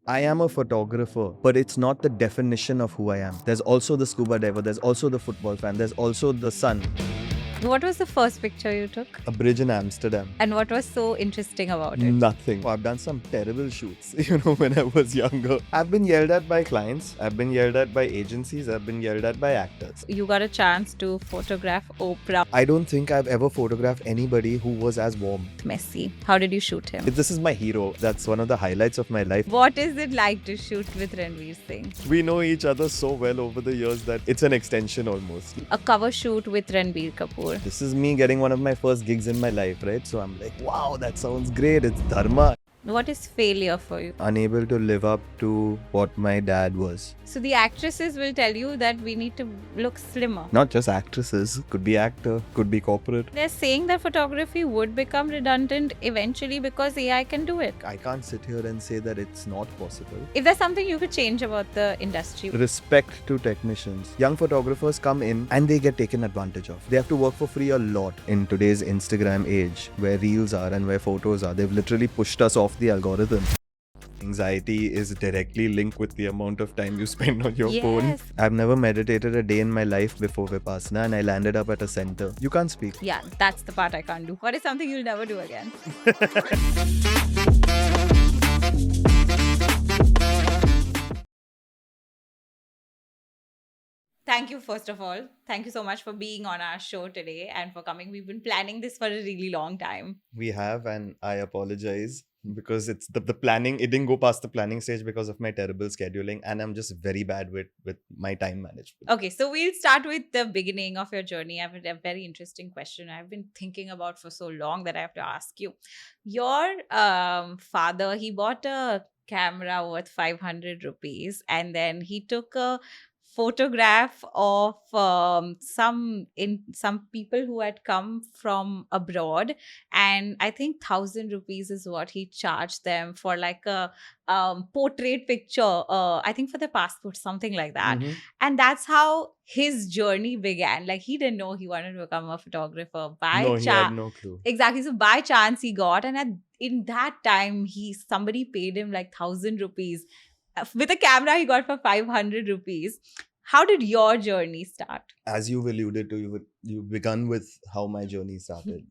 I am a photographer, but it's not the definition of who I am. There's also the scuba diver, there's also the football fan, there's also the sun. What was the first picture you took? A bridge in Amsterdam. And what was so interesting about it? Nothing. I've done some terrible shoots, when I was younger. I've been yelled at by clients, I've been yelled at by agencies, I've been yelled at by actors. You got a chance to photograph Oprah. I don't think I've ever photographed anybody who was as warm. Messi. How did you shoot him? This is my hero. That's one of the highlights of my life. What is it like to shoot with Ranveer Singh? We know each other so well over the years that it's an extension almost. A cover shoot with Ranbir Kapoor. This is me getting one of my first gigs in my life, right? So I'm like, wow, that sounds great. It's dharma. What is failure for you? Unable to live up to what my dad was. So the actresses will tell you that we need to look slimmer. Not just actresses, could be actor, could be corporate. They're saying that photography would become redundant eventually because AI can do it. I can't sit here and say that it's not possible. If there's something you could change about the industry, Respect to technicians. Young photographers come in and they get taken advantage of. They have to work for free a lot in today's Instagram age, where reels are and where photos are. They've literally pushed us off the algorithm. Anxiety is directly linked with the amount of time you spend on your phone. Yes. I've never meditated a day in my life before Vipassana, and I landed up at a center. You can't speak. yeah, that's the part I can't do. What is something you'll never do again? Thank you, first of all. Thank you so much for being on our show today and for coming. We've been planning this for a really long time. We have, and I apologize because it's the planning. It didn't go past the planning stage because of my terrible scheduling, and I'm just very bad with my time management. Okay, so we'll start with the beginning of your journey. I have a very interesting question I've been thinking about for so long that I have to ask you. Your father, he bought a camera worth 500 rupees and then he took a photograph of some people who had come from abroad, and I think 1,000 rupees is what he charged them for like a portrait picture, I think for the passport, something like that. Mhm. And that's how his journey began. Like, he didn't know he wanted to become a photographer by No, he had no clue. Exactly. So by chance he got, and in that time somebody paid him like 1,000 rupees with a camera he got for 500 rupees. How did your journey start? As you've alluded to, you begun with how my journey started.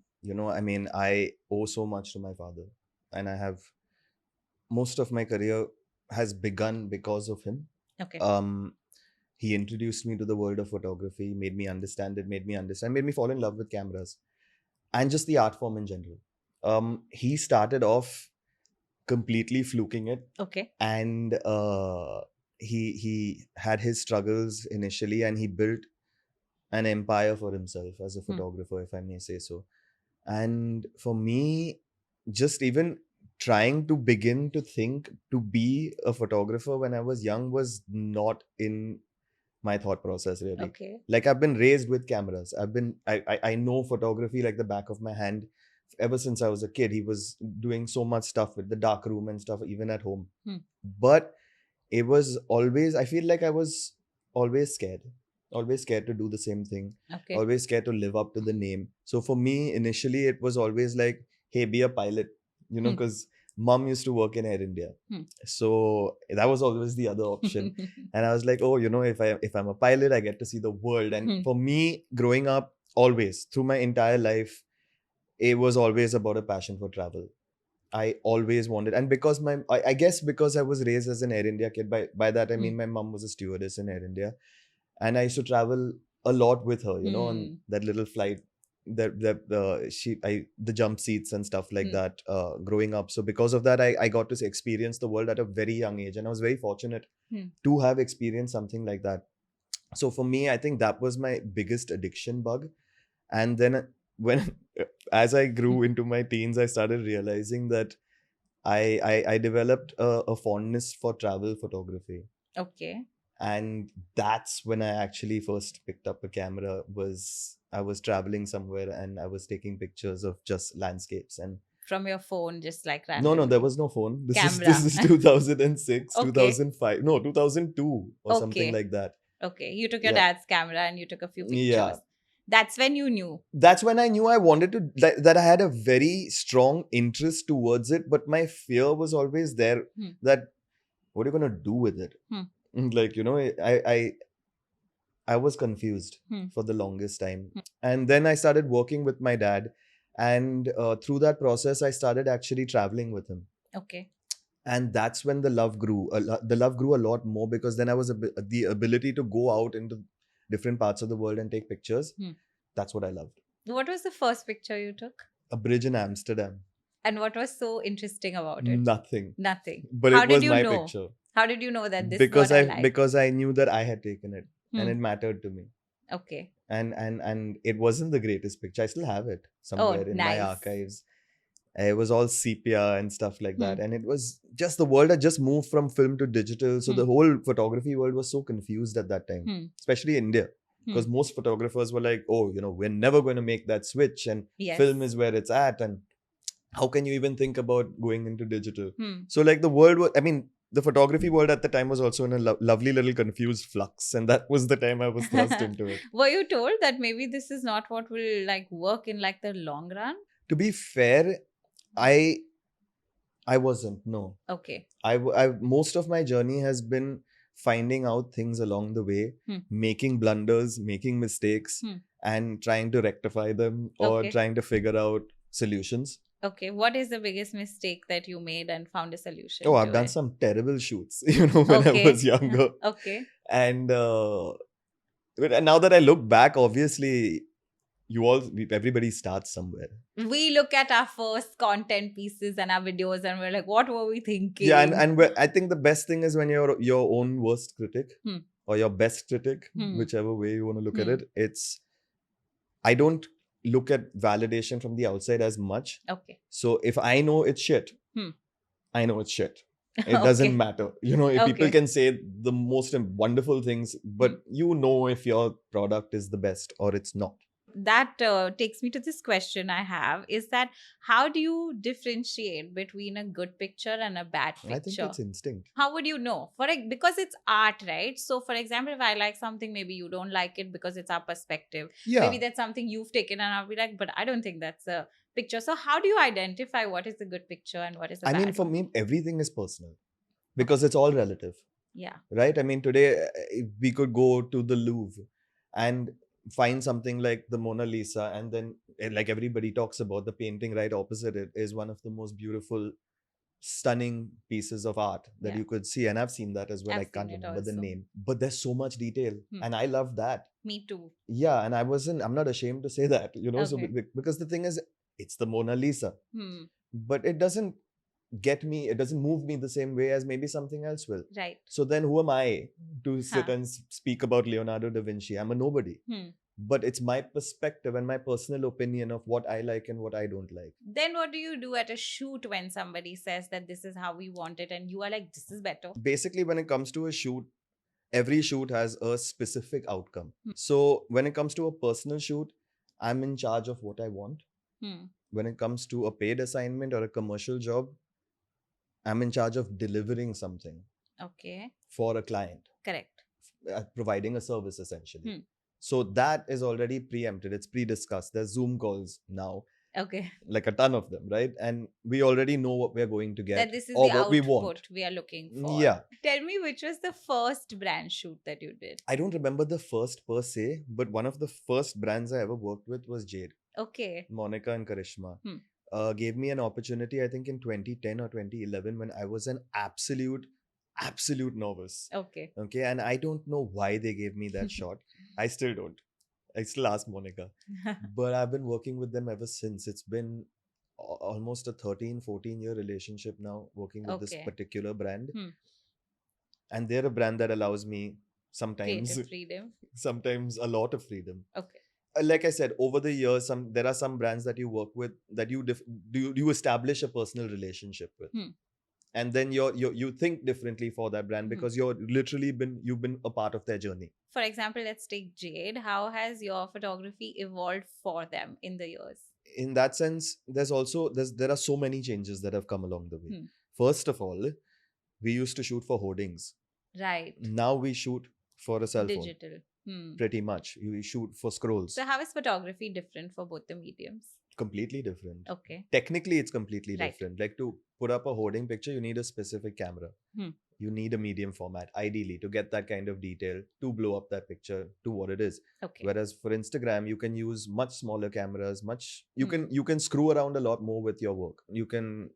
I owe so much to my father, and I have most of my career has begun because of him. Okay. He introduced me to the world of photography, made me understand it, made me fall in love with cameras and just the art form in general. He started off completely fluking it, Okay. and he had his struggles initially, and he built an empire for himself as a photographer, if I may say so. And for me, just even trying to begin to think to be a photographer when I was young was not in my thought process, really. Okay. Like, I've been raised with cameras. I know photography like the back of my hand ever since I was a kid. He was doing so much stuff with the dark room and stuff, even at home. But it was always, I feel like I was always scared to do the same thing. Okay. Always scared to live up to the name. So for me, initially, it was always like, hey, be a pilot, because mom used to work in Air India. So that was always the other option. And I was like, oh, if I'm a pilot, I get to see the world. And for me, growing up, always, through my entire life, it was always about a passion for travel. I always wanted, and because I guess because I was raised as an Air India kid, by that I mean my mom was a stewardess in Air India, and I used to travel a lot with her, on that little flight, the jump seats and stuff like that, growing up. So because of that, I got to experience the world at a very young age, and I was very fortunate to have experienced something like that. So for me, I think that was my biggest addiction bug. And then as I grew into my teens, I started realizing that I developed a fondness for travel photography. Okay. And that's when I actually first picked up a camera. I was traveling somewhere and I was taking pictures of just landscapes. And from your phone, just like no, randomly? there was no phone. This Camera. is 2006, Okay. 2005, no, 2002 or something like that. Okay. You took your Yeah. dad's camera and you took a few pictures. Yeah. That's when you knew. That's when I knew I wanted to, that I had a very strong interest towards it, but my fear was always there that what are you gonna do with it? Like, I was confused for the longest time. And then I started working with my dad. And through that process, I started actually traveling with him. Okay. And that's when the love grew. The love grew a lot more, because then I was the ability to go out into different parts of the world and take pictures. That's what I loved. What was the first picture you took? A bridge in Amsterdam. And what was so interesting about it? Nothing. Nothing. But How it did was you my know? picture. How did you know that this is what I like? Because I knew that I had taken it and it mattered to me. Okay. And it wasn't the greatest picture. I still have it somewhere in my nice. archives. It was all sepia and stuff like that. And it was just, the world had just moved from film to digital. So the whole photography world was so confused at that time, especially India. Because most photographers were like, oh, we're never going to make that switch, and film is where it's at. And how can you even think about going into digital? So like the world was, the photography world at the time was also in a lovely little confused flux. And that was the time I was thrust into it. Were you told that maybe this is not what will like work in like the long run? To be fair, I wasn't, no. Okay. Most of my journey has been finding out things along the way, making blunders, making mistakes, and trying to rectify them, or trying to figure out solutions. Okay. What is the biggest mistake that you made and found a solution? Oh, I've done some terrible shoots, when I was younger. Okay. And now that I look back, obviously, everybody starts somewhere. We look at our first content pieces and our videos and we're like, what were we thinking? Yeah, and I think the best thing is when you're your own worst critic or your best critic, whichever way you want to look at it. I don't look at validation from the outside as much. Okay. So if I know it's shit, I know it's shit. It doesn't matter. If people can say the most wonderful things, but if your product is the best or it's not. That takes me to this question I have, is that how do you differentiate between a good picture and a bad picture? I think it's instinct. How would you know? Because it's art, right? So for example, if I like something, maybe you don't like it because it's our perspective. Yeah. Maybe that's something you've taken and I'll be like, but I don't think that's a picture. So how do you identify what is a good picture and what is a bad? For me, everything is personal because it's all relative. Yeah. Right? Today we could go to the Louvre and find something like the Mona Lisa, and then like everybody talks about, the painting right opposite it is one of the most beautiful, stunning pieces of art that you could see. And I've seen that as well. I can't remember the name, but there's so much detail and I love that. Me too. Yeah. And I'm not ashamed to say that, so because the thing is, it's the Mona Lisa, but it doesn't move me the same way as maybe something else will. Right. So then who am I to sit and speak about Leonardo da Vinci? I'm a nobody. But it's my perspective and my personal opinion of what I like and what I don't like. Then what do you do at a shoot when somebody says that this is how we want it and you are like, this is better? Basically, when it comes to a shoot, every shoot has a specific outcome. So when it comes to a personal shoot, I'm in charge of what I want. When it comes to a paid assignment or a commercial job, I'm in charge of delivering something. Okay. For a client. Correct. Providing a service, essentially. So that is already preempted. It's pre-discussed. There's Zoom calls now. Okay. Like a ton of them, right? And we already know what we're going to get. That this is or the what output we want. We are looking for. Yeah. Tell me, which was the first brand shoot that you did? I don't remember the first per se, but one of the first brands I ever worked with was Jade. Okay. Monica and Karishma. Gave me an opportunity, I think in 2010 or 2011, when I was an absolute novice. Okay. And I don't know why they gave me that shot. I still don't. I still ask Monica. But I've been working with them ever since. It's been almost a 13-14 year relationship now, working with this particular brand. And they're a brand that allows me sometimes freedom. Sometimes a lot of freedom. Okay. Like I said, over the years, there are some brands that you work with that you establish a personal relationship with, and then you think differently for that brand because you've been a part of their journey. For example, let's take Jade. How has your photography evolved for them in the years? In that sense, there are so many changes that have come along the way. First of all, we used to shoot for hoardings. Right. Now we shoot for a cell phone. Digital. Pretty much. You shoot for scrolls. So how is photography different for both the mediums? Completely different. Okay. Technically, it's completely different. Like to put up a hoarding picture, you need a specific camera. you need a medium format ideally to get that kind of detail to blow up that picture to what it is. Okay. Whereas for Instagram, you can use much smaller cameras, you Hmm. can screw around a lot more with your work. You can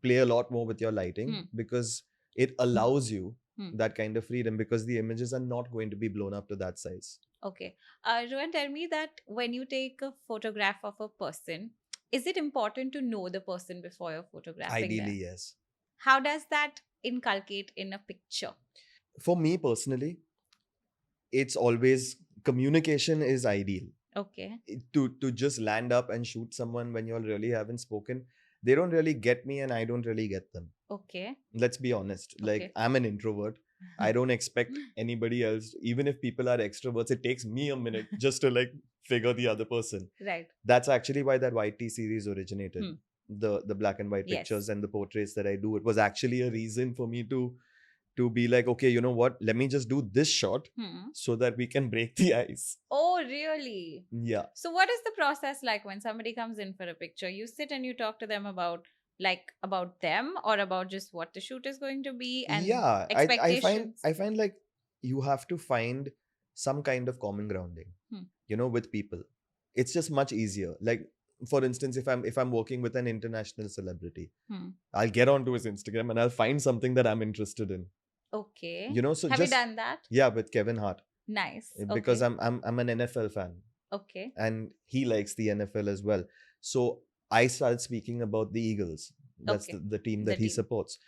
play a lot more with your lighting Hmm. because it allows you Hmm. that kind of freedom, because the images are not going to be blown up to that size. Okay. Rohan, tell me that when you take a photograph of a person, is it important to know the person before you're photographing them? Ideally, yes. How does that inculcate in a picture? For me personally, it's always communication is ideal. Okay. To just land up and shoot someone when you all really haven't spoken, they don't really get me and I don't really get them. Okay. Let's be honest. Like, Okay. I'm an introvert. I don't expect anybody else. Even if people are extroverts, it takes me a minute just to like figure the other person. Right. That's actually why that white tea series originated. Hmm. The black and white Yes. pictures and the portraits that I do. It was actually a reason for me to be like, okay, you know what? Let me just do this shot so that we can break the ice. Oh, really? Yeah. So what is the process like when somebody comes in for a picture? You sit and you talk to them about them or about just what the shoot is going to be and Yeah, expectations? I find like you have to find some kind of common grounding, with people. It's just much easier. Like, for instance, if I'm working with an international celebrity, I'll get onto his Instagram and I'll find something that I'm interested in. Okay. So have you done that? Yeah, with Kevin Hart. Nice. Because okay. I'm an NFL fan. Okay. And he likes the NFL as well. So I started speaking about the Eagles. That's the team that he supports.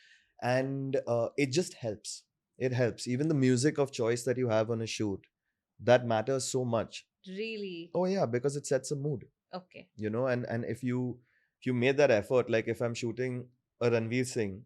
And it just helps. It helps. Even the music of choice that you have on a shoot, that matters so much. Really? Oh yeah, because it sets a mood. Okay. And if you made that effort, like if I'm shooting a Ranveer Singh,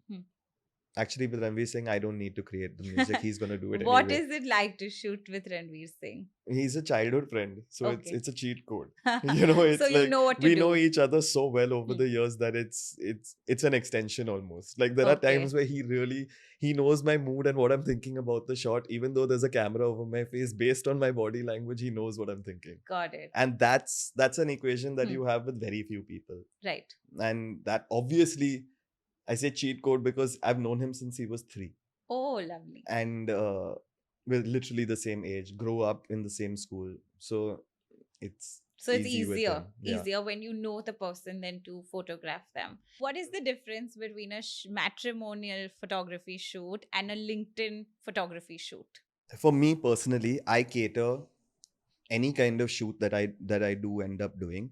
actually with Ranveer Singh, I don't need to create the music. He's going to do it What anyway. is it like to shoot with Ranveer Singh? He's a childhood friend, so Okay. it's a cheat code. It's so you like know what to we do. know each other so well over the years that it's an extension almost. Like there are times where he knows my mood and what I'm thinking about the shot, even though there's a camera over my face. Based on my body language, he knows what I'm thinking. Got it. And that's an equation that you have with very few people. Right. And that obviously, I say cheat code because I've known him since he was 3. Oh, lovely. And we're literally the same age, grow up in the same school. So it's easier when you know the person than to photograph them. What is the difference between a matrimonial photography shoot and a LinkedIn photography shoot? For me personally, I cater any kind of shoot that I do end up doing,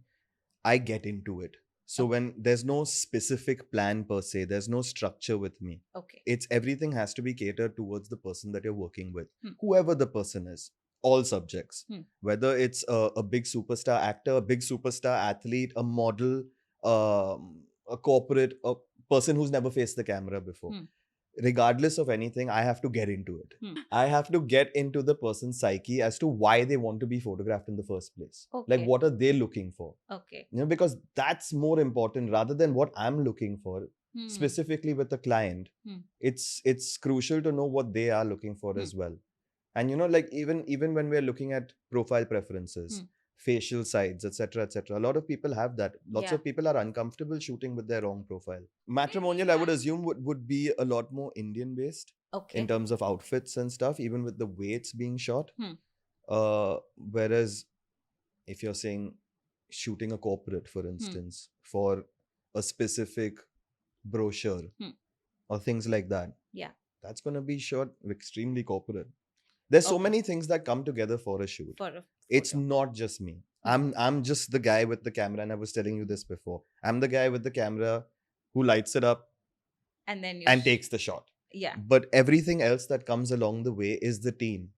I get into it. So when there's no specific plan per se, there's no structure with me. Okay. It's everything has to be catered towards the person that you're working with, whoever the person is, all subjects, whether it's a big superstar actor, a big superstar athlete, a model, a corporate, a person who's never faced the camera before. Regardless of anything, I have to get into it. I have to get into the person's psyche as to why they want to be photographed in the first place. Like, what are they looking for? Okay. Because that's more important rather than what I'm looking for. Specifically with the client, it's crucial to know what they are looking for as well. And like even when we're looking at profile preferences, facial sides, etc., a lot of people have that. Lots of people are uncomfortable shooting with their wrong profile. Matrimonial, I would assume, would be a lot more Indian based in terms of outfits and stuff, even with the way it's being shot. Whereas if you're saying shooting a corporate, for instance, for a specific brochure or things like that, that's going to be shot extremely corporate. There's so many things that come together for a shoot. It's not just me. I'm just the guy with the camera, and I was telling you this before. I'm the guy with the camera who lights it up and then takes the shot. Yeah. But everything else that comes along the way is the team.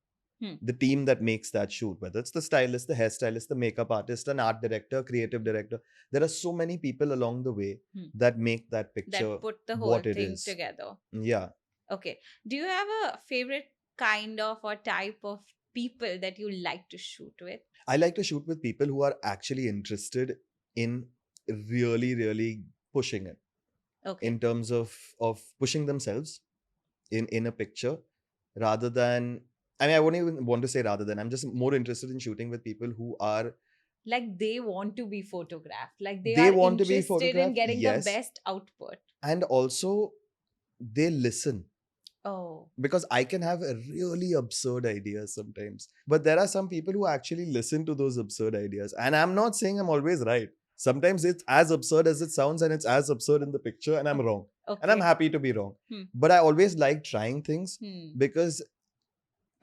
The team that makes that shoot, whether it's the stylist, the hairstylist, the makeup artist, an art director, creative director. There are so many people along the way that make that picture, that put the whole thing together. Yeah. Okay. Do you have a favorite kind of or type of people that you like to shoot with? I like to shoot with people who are actually interested in really, really pushing it. Okay. In terms of pushing themselves in a picture, rather than, I wouldn't even want to say rather than, I'm just more interested in shooting with people who are like they want to be photographed, like they are want interested to be in getting yes. the best output, and also they listen. Oh. Because I can have a really absurd ideas sometimes. But there are some people who actually listen to those absurd ideas. And I'm not saying I'm always right. Sometimes it's as absurd as it sounds and it's as absurd in the picture and I'm wrong. And I'm Okay. happy to be wrong. Hmm. But I always like trying things Hmm. because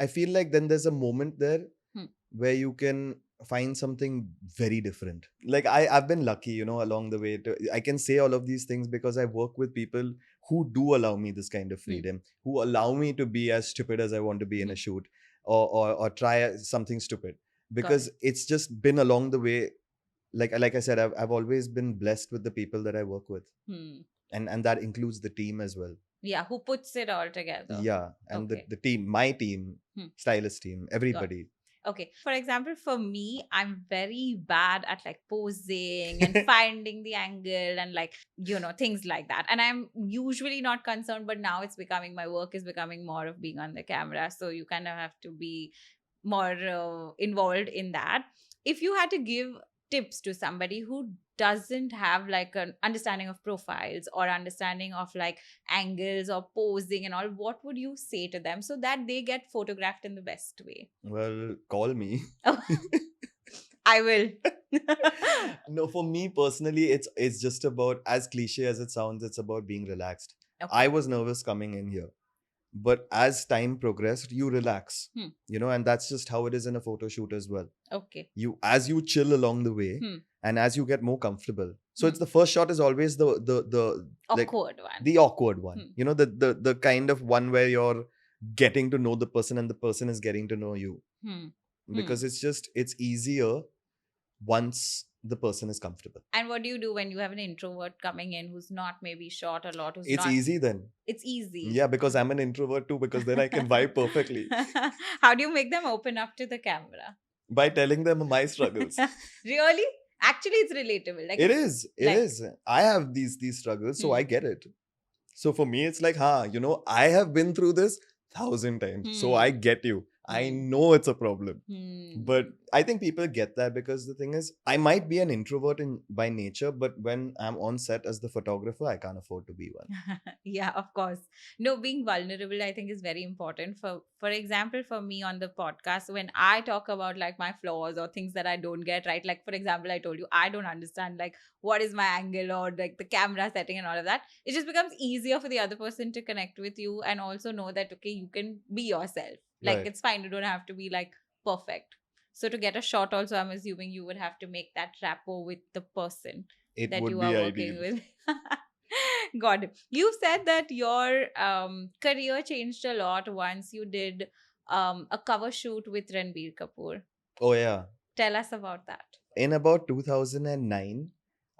I feel like then there's a moment there Hmm. where you can find something very different. Like I've been lucky, you know, along the way. I can say all of these things because I work with people who do allow me this kind of freedom, who allow me to be as stupid as I want to be in a shoot, or try something stupid. Because it's just been along the way. Like I said, I've always been blessed with the people that I work with, and that includes the team as well. Yeah, who puts it all together? Yeah, and Okay. the team, my team, stylist team, everybody. Okay. For example, for me, I'm very bad at like posing and finding the angle and like, things like that. And I'm usually not concerned, but now it's becoming, my work is becoming more of being on the camera. So you kind of have to be more involved in that. If you had to give tips to somebody who doesn't have like an understanding of profiles or understanding of like angles or posing and all, what would you say to them so that they get photographed in the best way? Well, call me. I will. No, for me personally, it's just about, as cliche as it sounds, it's about being relaxed. Okay. I was nervous coming in here, but as time progressed, you relax. And that's just how it is in a photo shoot as well. Okay. As you chill along the way, and as you get more comfortable. So it's the first shot is always the like, awkward one. the awkward one. The kind of one where you're getting to know the person and the person is getting to know you. Because it's easier once the person is comfortable. And what do you do when you have an introvert coming in who's not maybe short a lot? It's easy then. It's easy. Yeah, because I'm an introvert too, because then I can vibe perfectly. How do you make them open up to the camera? By telling them my struggles. Really? Actually, it's relatable. Like it is. I have these struggles, so I get it. So for me, it's like, I have been through this 1,000 times. So I get you. I know it's a problem. But I think people get that because the thing is, I might be an introvert by nature, but when I'm on set as the photographer, I can't afford to be one. Yeah, of course. No, being vulnerable, I think, is very important. For example, for me on the podcast, when I talk about like my flaws or things that I don't get right, like for example, I told you I don't understand like what is my angle or like the camera setting and all of that. It just becomes easier for the other person to connect with you and also know that okay, you can be yourself. Like it's fine. You don't have to be like perfect. So to get a shot, also, I'm assuming you would have to make that rapport with the person that you are working with. Got it. You said that your career changed a lot once you did a cover shoot with Ranbir Kapoor. Oh yeah. Tell us about that. In about 2009,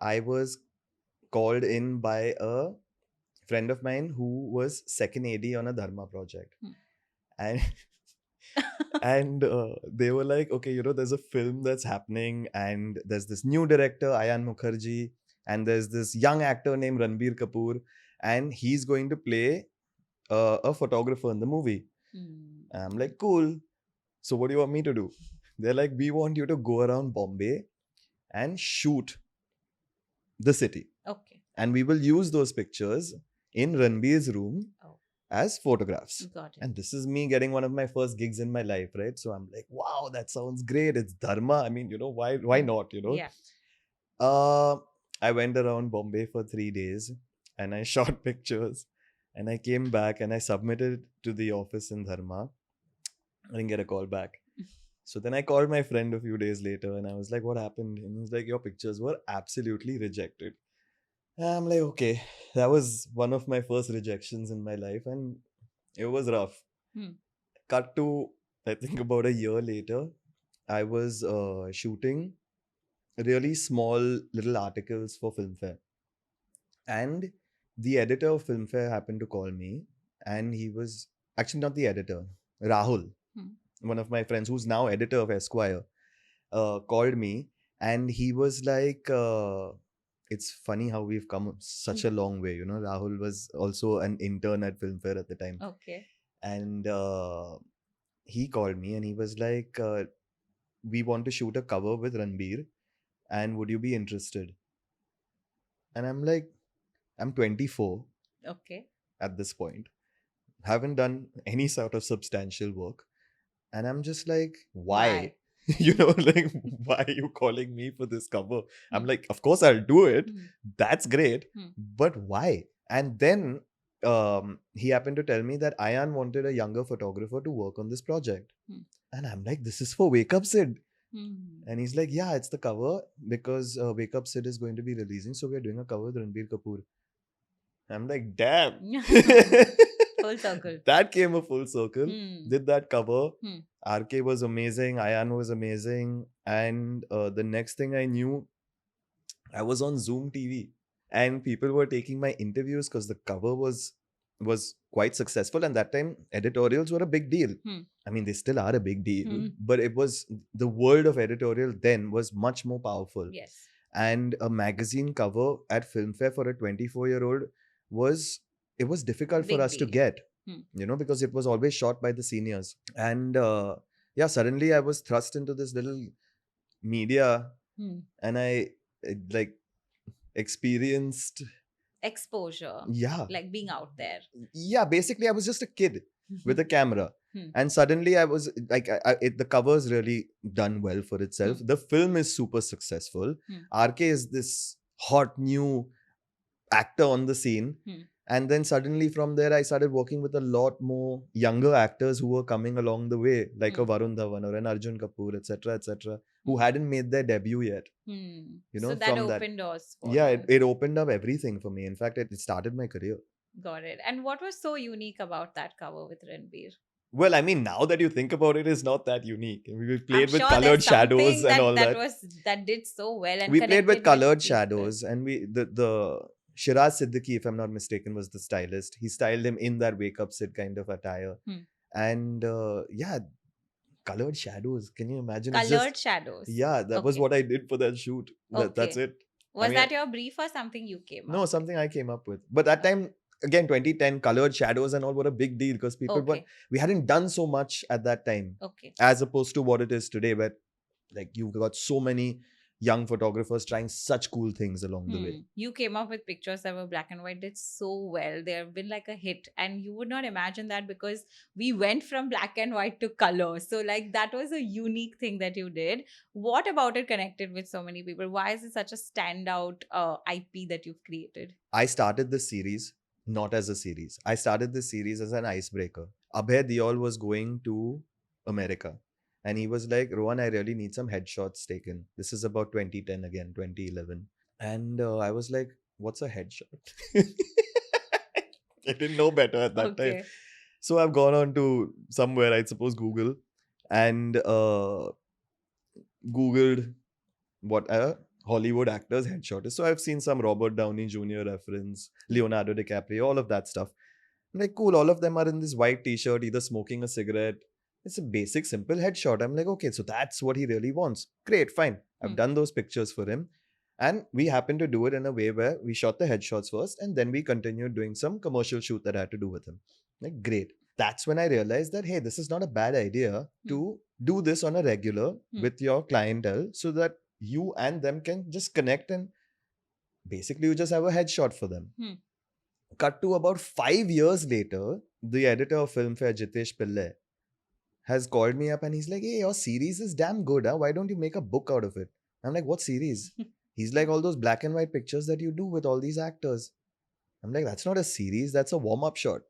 I was called in by a friend of mine who was second AD on a Dharma project. And and they were like, okay, there's a film that's happening and there's this new director, Ayan Mukherjee, and there's this young actor named Ranbir Kapoor, and he's going to play a photographer in the movie. I'm like, cool. So what do you want me to do? They're like, we want you to go around Bombay and shoot the city. Okay. And we will use those pictures in Ranbir's room as photographs. Got it. And this is me getting one of my first gigs in my life, right? So I'm like, wow, that sounds great. It's Dharma. I mean, why not, Yeah. I went around Bombay for 3 days and I shot pictures and I came back and I submitted to the office in Dharma. I didn't get a call back. So then I called my friend a few days later and I was like, what happened? And he's like, your pictures were absolutely rejected. And I'm like, okay, that was one of my first rejections in my life and it was rough. Cut to, I think about a year later, I was shooting really small little articles for Filmfare. And the editor of Filmfare happened to call me and he was, actually not the editor, Rahul, one of my friends who's now editor of Esquire, called me and he was like, it's funny how we've come such a long way. Rahul was also an intern at Filmfare at the time. Okay. And he called me and he was like, we want to shoot a cover with Ranbir and would you be interested? And I'm like, I'm 24. Okay. At this point. haven't done any sort of substantial work. And I'm just like, Why? why? Like, why are you calling me for this cover? I'm Hmm. like, of course I'll do it. Hmm. That's great. Hmm. But why? And then he happened to tell me that Ayan wanted a younger photographer to work on this project. Hmm. And I'm like, this is for Wake Up Sid. Hmm. And he's like, yeah, it's the cover because Wake Up Sid is going to be releasing. So we're doing a cover with Ranbir Kapoor. I'm like, damn. Full circle. That came a full circle. Hmm. Did that cover. Hmm. RK was amazing. Ayan was amazing. And the next thing I knew, I was on Zoom TV and people were taking my interviews because the cover was quite successful. And that time, editorials were a big deal. Hmm. I mean, they still are a big deal, Hmm. but it was the world of editorial then was much more powerful. Yes. And a magazine cover at Filmfare for a 24-year-old was difficult for Big us to deal. get, Hmm. because it was always shot by the seniors. And yeah, suddenly I was thrust into this little media, Hmm. and I like experienced, Exposure. yeah, Like being out there. yeah. Basically, I was just a kid with a camera. Hmm. And suddenly I was like, the cover's really done well for itself. The film is super successful. RK is this hot new actor on the scene. And then suddenly from there, I started working with a lot more younger actors who were coming along the way, like a Varun Dhawan or an Arjun Kapoor, etc., who hadn't made their debut yet. So that from opened doors for yeah, you. it opened up everything for me. In fact, it started my career. Got it. And what was so unique about that cover with Ranbir? Well, I mean, now that you think about it, it's not that unique. We I'm played with sure colored there's shadows something and all that that. that did so well and We played with connected colored people. shadows, and the Shiraz Siddiqui, if I'm not mistaken, was the stylist. He styled him in that Wake Up Sid kind of attire. And yeah, colored shadows. Can you imagine? It's Colored just, shadows. yeah, that was Okay. what I did for that shoot. That's Okay. it. Was mean, that your brief or something you came up No, with? something I came up with. But that time, again, 2010, colored shadows and all were a big deal because people Okay. we hadn't done so much at that time Okay. as opposed to what it is today, where like you've got so many young photographers trying such cool things along the way. You came up with pictures that were black and white, did so well. They have been like a hit. And you would not imagine that because we went from black and white to color. So, like, that was a unique thing that you did. What about it connected with so many people? Why is it such a standout IP that you've created? I started this series not as a series. I started this series as an icebreaker. Abhay Diol was going to America. And he was like, Rohan, I really need some headshots taken. This is about 2010 again, 2011. And I was like, what's a headshot? I didn't know better at that time. So I've gone on to somewhere, I suppose Google, and Googled what a Hollywood actor's headshot is. So I've seen some Robert Downey Jr. reference, Leonardo DiCaprio, all of that stuff. I'm like, cool, all of them are in this white t-shirt, either smoking a cigarette. It's a basic, simple headshot. I'm like, okay, so that's what he really wants. Great, fine. I've done those pictures for him. And we happened to do it in a way where we shot the headshots first and then we continued doing some commercial shoot that I had to do with him. Like, great. That's when I realized that, hey, this is not a bad idea to do this on a regular with your clientele so that you and them can just connect and basically you just have a headshot for them. Cut to about 5 years later, the editor of Filmfare, Jitesh Pillai, has called me up and he's like, hey, your series is damn good. Huh? Why don't you make a book out of it? I'm like, what series? He's like, all those black and white pictures that you do with all these actors. I'm like, that's not a series, that's a warm-up shot.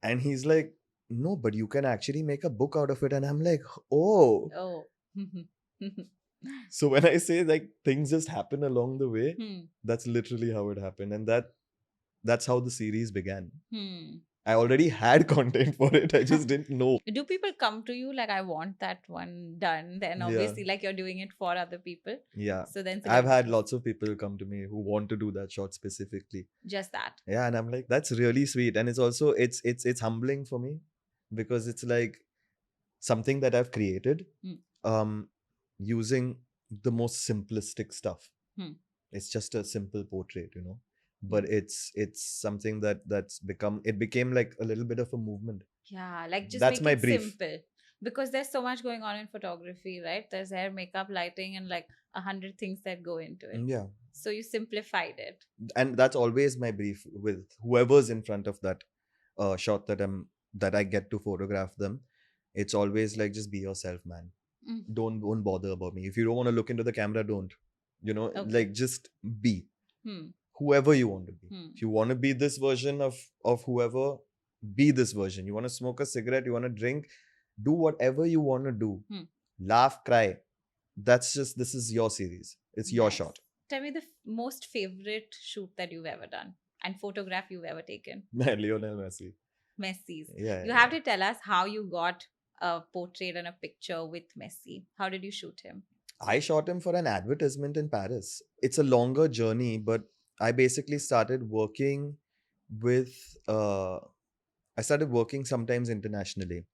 And he's like, no, but you can actually make a book out of it. And I'm like, oh. So when I say like things just happen along the way, that's literally how it happened. And that's how the series began. I already had content for it. I just didn't know. Do people come to you like, I want that one done? Then obviously, like you're doing it for other people. Yeah. So then I've had lots of people come to me who want to do that shot specifically. Just that. Yeah, and I'm like, that's really sweet. And it's also it's humbling for me because it's like something that I've created using the most simplistic stuff. It's just a simple portrait, but it's something that's became like a little bit of a movement. Yeah, like just that's make my it brief. Simple, because there's so much going on in photography, right? There's hair, makeup, lighting, and like 100 things that go into it. Yeah, so you simplified it, and that's always my brief with whoever's in front of that shot that I get to photograph them, it's always like, just be yourself, man. Mm. Don't bother about me. If you don't want to look into the camera, don't. Okay. Like, just be Hmm. whoever you want to be. Hmm. If you want to be this version of whoever, be this version. You want to smoke a cigarette, you want to drink, do whatever you want to do. Hmm. Laugh, cry. This is your series. It's your Nice. shot. Tell me the most favorite shoot that you've ever done and photograph you've ever taken. Lionel Messi. Messi's. Yeah. You have to tell us how you got a portrait and a picture with Messi. How did you shoot him? I shot him for an advertisement in Paris. It's a longer journey, but I basically started working with I started working sometimes internationally,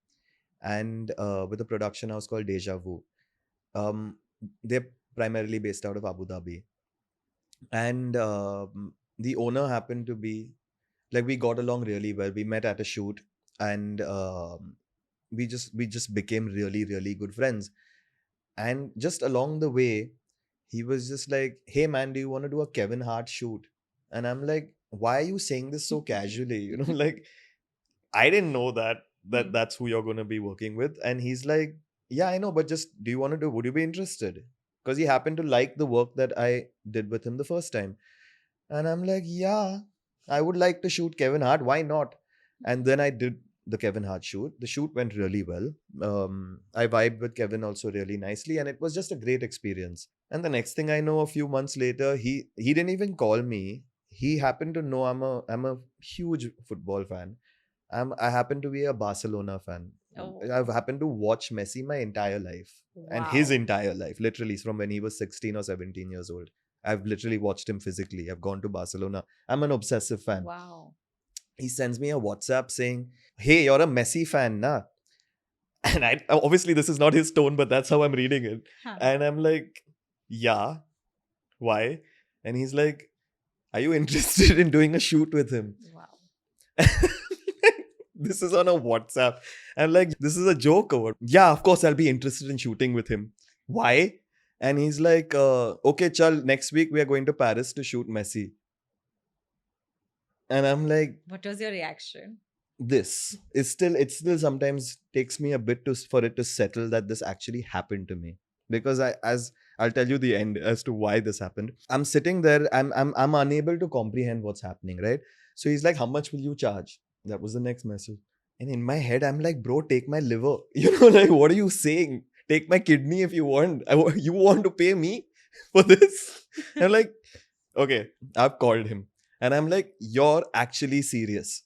and with a production house called Deja Vu. They're primarily based out of Abu Dhabi, and the owner happened to be, like, we got along really well. We met at a shoot, and we just became really, really good friends. And just along the way, he was just like, "Hey man, do you want to do a Kevin Hart shoot?" And I'm like, "Why are you saying this so casually?" Like, I didn't know that's who you're going to be working with. And he's like, "Yeah, I know, but just, do you want to do, would you be interested?" Because he happened to like the work that I did with him the first time. And I'm like, "Yeah, I would like to shoot Kevin Hart. Why not?" And then I did the Kevin Hart shoot. The shoot went really well. I vibed with Kevin also really nicely, and it was just a great experience. And the next thing I know, a few months later, he didn't even call me. He happened to know I'm a huge football fan. I happen to be a Barcelona fan. Oh. I've happened to watch Messi my entire life, and his entire life, literally from when he was 16 or 17 years old. I've literally watched him physically. I've gone to Barcelona. I'm an obsessive fan. Wow. He sends me a WhatsApp saying, "Hey, you're a Messi fan, na?" And I obviously, this is not his tone, but that's how I'm reading it. Huh. And I'm like, "Yeah, why?" And he's like, "Are you interested in doing a shoot with him?" Wow. This is on a WhatsApp. I'm like, "This is a joke or what?" "Yeah, of course, I'll be interested in shooting with him." "Why?" And he's like, "Okay, chal, next week we are going to Paris to shoot Messi." And I'm like, What was your reaction? this is still, it still sometimes takes me a bit for it to settle that this actually happened to me. Because I'll tell you the end as to why this happened. I'm sitting there, I'm unable to comprehend what's happening, right? So he's like, "How much will you charge?" That was the next message. And in my head, I'm like, "Bro, take my liver." Like, what are you saying? Take my kidney if you want. You want to pay me for this? I'm like, okay, I've called him. And I'm like, "You're actually serious?"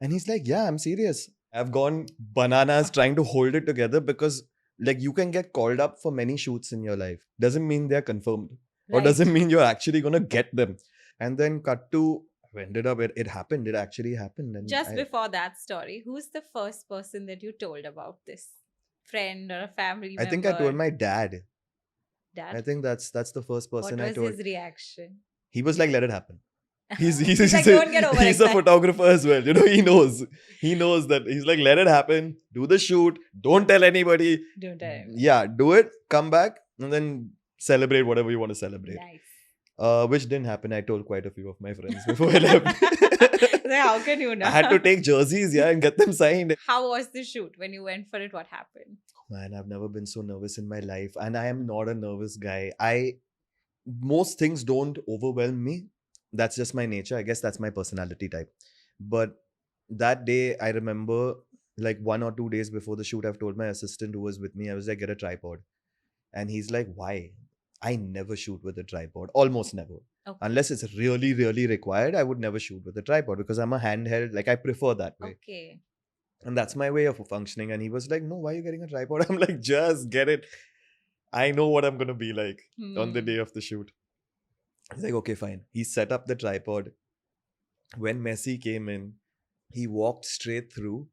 And he's like, "Yeah, I'm serious." I've gone bananas trying to hold it together because, like, you can get called up for many shoots in your life. Doesn't mean they're confirmed. Or doesn't mean you're actually going to get them. And then cut to, ended up, it happened. It actually happened. And Just before that story, who's the first person that you told about this? Friend or a family I member? think I told my dad. Dad? I think that's the first person What I was told. his reaction? He was like, "Let it happen." He's like, "Don't get over he's a photographer as well. He knows that. He's like, "Let it happen. Do the shoot. Don't tell anybody. Don't tell him. Yeah, do it. Come back and then celebrate whatever you want to celebrate." Nice. Which didn't happen. I told quite a few of my friends before I left. So how can you know? I had to take jerseys, yeah, and get them signed. How was the shoot? When you went for it, what happened? Man, I've never been so nervous in my life, and I am not a nervous guy. Most things don't overwhelm me. That's just my nature. I guess that's my personality type. But that day, I remember, like 1 or 2 days before the shoot, I've told my assistant who was with me, I was like, "Get a tripod." And he's like, "Why?" I never shoot with a tripod. Almost never. Okay. Unless it's really, really required, I would never shoot with a tripod because I'm a handheld. Like, I prefer that way. Okay. And that's my way of functioning. And he was like, "No, why are you getting a tripod?" I'm like, "Just get it. I know what I'm going to be like on the day of the shoot." He's like, "Okay, fine." He set up the tripod. When Messi came in, he walked straight through